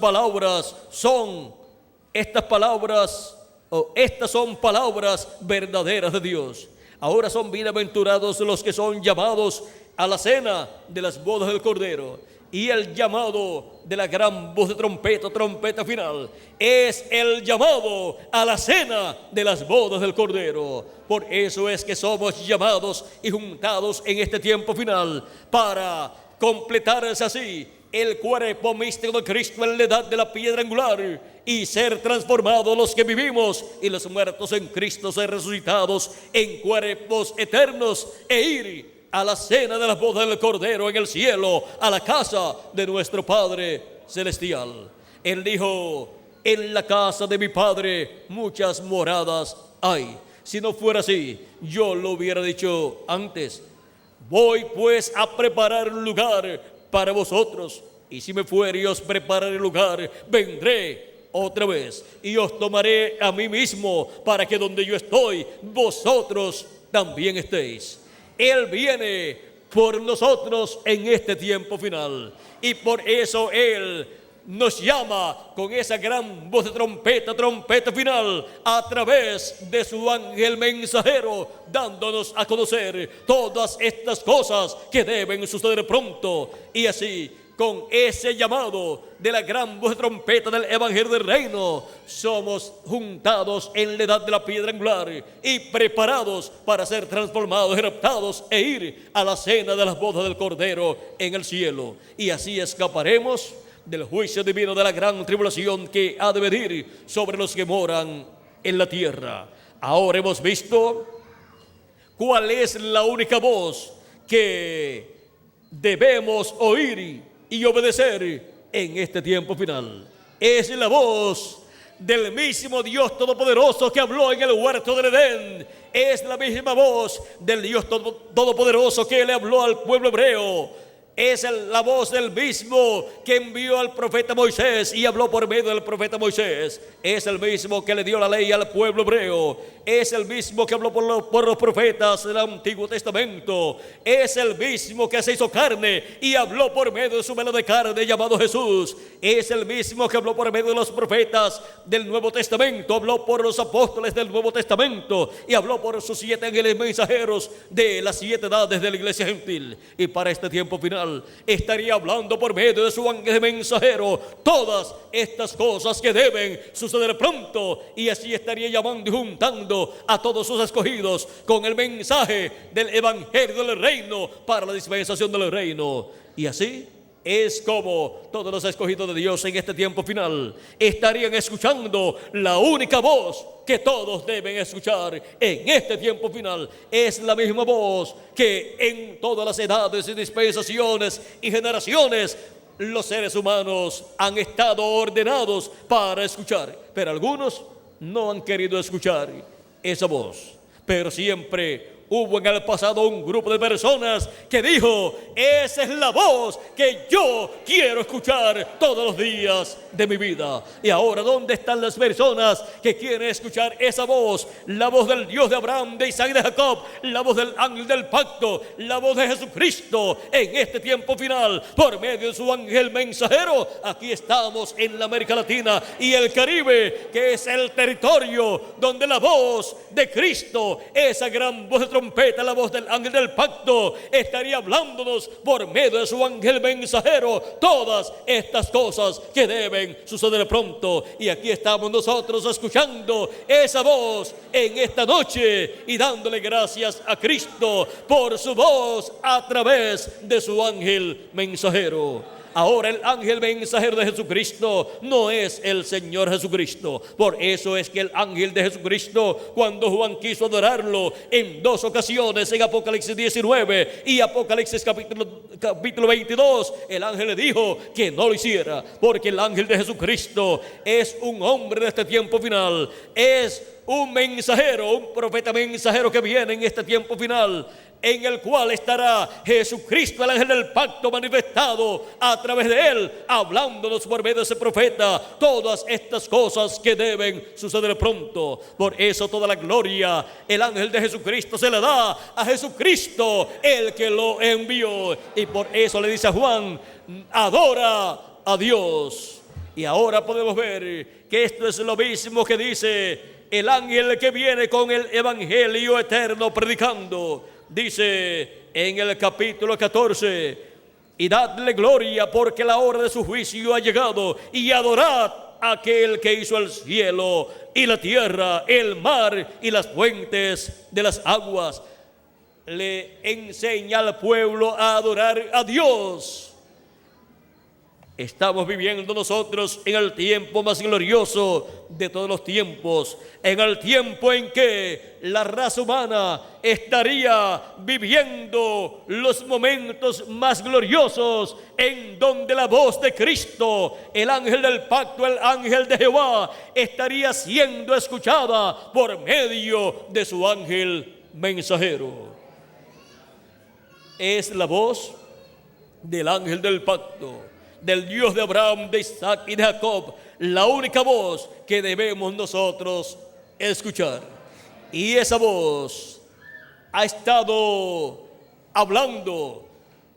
Speaker 1: son palabras verdaderas de Dios. Ahora son bienaventurados los que son llamados a la cena de las bodas del Cordero. Y el llamado de la gran voz de trompeta, trompeta final, es el llamado a la cena de las bodas del Cordero. Por eso es que somos llamados y juntados en este tiempo final, para completarse así el cuerpo místico de Cristo en la edad de la piedra angular, y ser transformados los que vivimos y los muertos en Cristo ser resucitados en cuerpos eternos, e ir a la cena de las bodas del Cordero en el cielo, a la casa de nuestro Padre celestial. Él dijo: en la casa de mi Padre muchas moradas hay. Si no fuera así, yo lo hubiera dicho antes. Voy pues a preparar un lugar para vosotros, y si me fuere y os prepararé lugar, vendré otra vez y os tomaré a mí mismo, para que donde yo estoy, vosotros también estéis. Él viene por nosotros en este tiempo final, y por eso Él nos llama con esa gran voz de trompeta, trompeta final, a través de su ángel mensajero, dándonos a conocer todas estas cosas que deben suceder pronto. Y así, con ese llamado de la gran voz de trompeta del Evangelio del Reino, somos juntados en la edad de la piedra angular y preparados para ser transformados y raptados e ir a la cena de las bodas del Cordero en el cielo. Y así escaparemos del juicio divino de la gran tribulación que ha de venir sobre los que moran en la tierra. Ahora hemos visto cuál es la única voz que debemos oír y obedecer en este tiempo final. Es la voz del mismo Dios Todopoderoso que habló en el huerto del Edén. Es la misma voz del Dios Todopoderoso que le habló al pueblo hebreo. Es la voz del mismo que envió al profeta Moisés y habló por medio del profeta Moisés. Es el mismo que le dio la ley al pueblo hebreo. Es el mismo que habló por los profetas del Antiguo Testamento. Es el mismo que se hizo carne y habló por medio de su velo de carne llamado Jesús. Es el mismo que habló por medio de los profetas del Nuevo Testamento. Habló por los apóstoles del Nuevo Testamento y habló por sus 7 ángeles mensajeros de las 7 edades de la iglesia gentil. Y para este tiempo final estaría hablando por medio de su ángel mensajero todas estas cosas que deben suceder pronto, y así estaría llamando y juntando a todos sus escogidos con el mensaje del Evangelio del Reino para la dispensación del reino. Y así es como todos los escogidos de Dios en este tiempo final estarían escuchando la única voz que todos deben escuchar en este tiempo final. Es la misma voz que en todas las edades y dispensaciones y generaciones los seres humanos han estado ordenados para escuchar, pero algunos no han querido escuchar esa voz. Pero siempre hubo en el pasado un grupo de personas que dijo: esa es la voz que yo quiero escuchar todos los días de mi vida. Y ahora, ¿dónde están las personas que quieren escuchar esa voz? La voz del Dios de Abraham, de Isaac y de Jacob, la voz del ángel del pacto, la voz de Jesucristo en este tiempo final por medio de su ángel mensajero. Aquí estamos en la América Latina y el Caribe, que es el territorio donde la voz de Cristo, esa gran voz de trompeta, la voz del ángel del pacto, estaría hablándonos por medio de su ángel mensajero todas estas cosas que deben suceder pronto. Y aquí estamos nosotros escuchando esa voz en esta noche y dándole gracias a Cristo por su voz a través de su ángel mensajero. Ahora el ángel mensajero de Jesucristo no es el Señor Jesucristo. Por eso es que el ángel de Jesucristo, cuando Juan quiso adorarlo en dos ocasiones, en Apocalipsis 19 y Apocalipsis capítulo 22, el ángel le dijo que no lo hiciera, porque el ángel de Jesucristo es un hombre de este tiempo final, es un mensajero, un profeta mensajero que viene en este tiempo final, en el cual estará Jesucristo, el ángel del pacto, manifestado a través de él, hablándonos por medio de ese profeta todas estas cosas que deben suceder pronto. Por eso toda la gloria, el ángel de Jesucristo se le da a Jesucristo, el que lo envió. Y por eso le dice a Juan: adora a Dios. Y ahora podemos ver que esto es lo mismo que dice el ángel que viene con el evangelio eterno predicando. Dice en el capítulo 14: y dadle gloria, porque la hora de su juicio ha llegado, y adorad a aquel que hizo el cielo y la tierra, el mar y las fuentes de las aguas. Le enseña al pueblo a adorar a Dios. Estamos viviendo nosotros en el tiempo más glorioso de todos los tiempos, en el tiempo en que la raza humana estaría viviendo los momentos más gloriosos, en donde la voz de Cristo, el ángel del pacto, el ángel de Jehová, estaría siendo escuchada por medio de su ángel mensajero. Es la voz del ángel del pacto, del Dios de Abraham, de Isaac y de Jacob, la única voz que debemos nosotros escuchar. Y esa voz ha estado hablando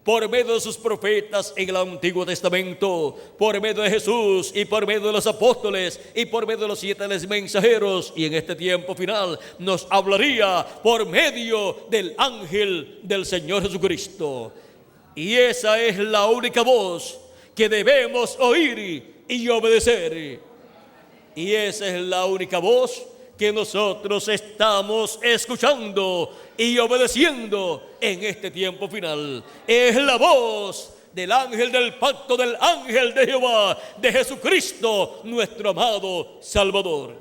Speaker 1: por medio de sus profetas en el Antiguo Testamento, por medio de Jesús y por medio de los apóstoles y por medio de los 7 mensajeros, y en este tiempo final nos hablaría por medio del ángel del Señor Jesucristo. Y esa es la única voz que debemos oír y obedecer. Y esa es la única voz que nosotros estamos escuchando y obedeciendo en este tiempo final. Es la voz del ángel del pacto, del ángel de Jehová, de Jesucristo, nuestro amado Salvador.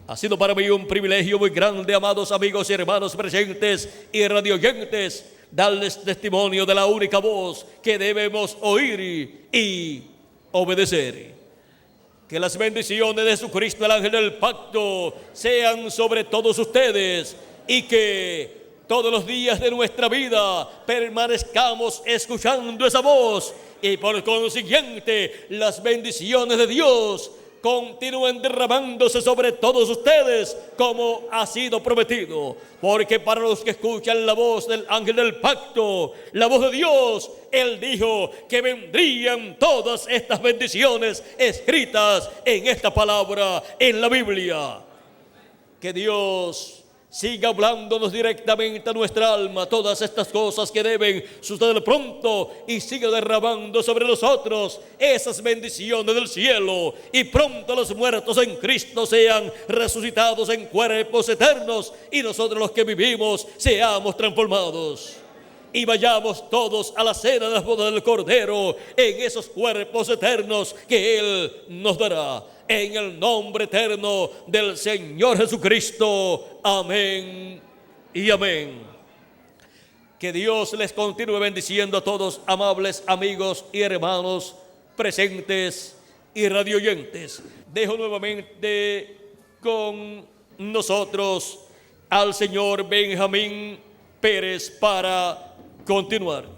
Speaker 1: Ha sido para mí un privilegio muy grande, amados amigos y hermanos presentes y radioyentes, darles testimonio de la única voz que debemos oír y obedecer. Que las bendiciones de Jesucristo, el ángel del pacto, sean sobre todos ustedes, y que todos los días de nuestra vida permanezcamos escuchando esa voz, y por consiguiente las bendiciones de Dios continúen derramándose sobre todos ustedes como ha sido prometido. Porque para los que escuchan la voz del ángel del pacto, la voz de Dios, Él dijo que vendrían todas estas bendiciones escritas en esta palabra, en la Biblia. Que Dios siga hablándonos directamente a nuestra alma todas estas cosas que deben suceder pronto, y siga derramando sobre nosotros esas bendiciones del cielo, y pronto los muertos en Cristo sean resucitados en cuerpos eternos, y nosotros los que vivimos seamos transformados y vayamos todos a la cena de las bodas del Cordero en esos cuerpos eternos que Él nos dará. En el nombre eterno del Señor Jesucristo. Amén y amén. Que Dios les continúe bendiciendo a todos, amables amigos y hermanos presentes y radioyentes. Dejo nuevamente con nosotros al señor Benjamín Pérez para continuar.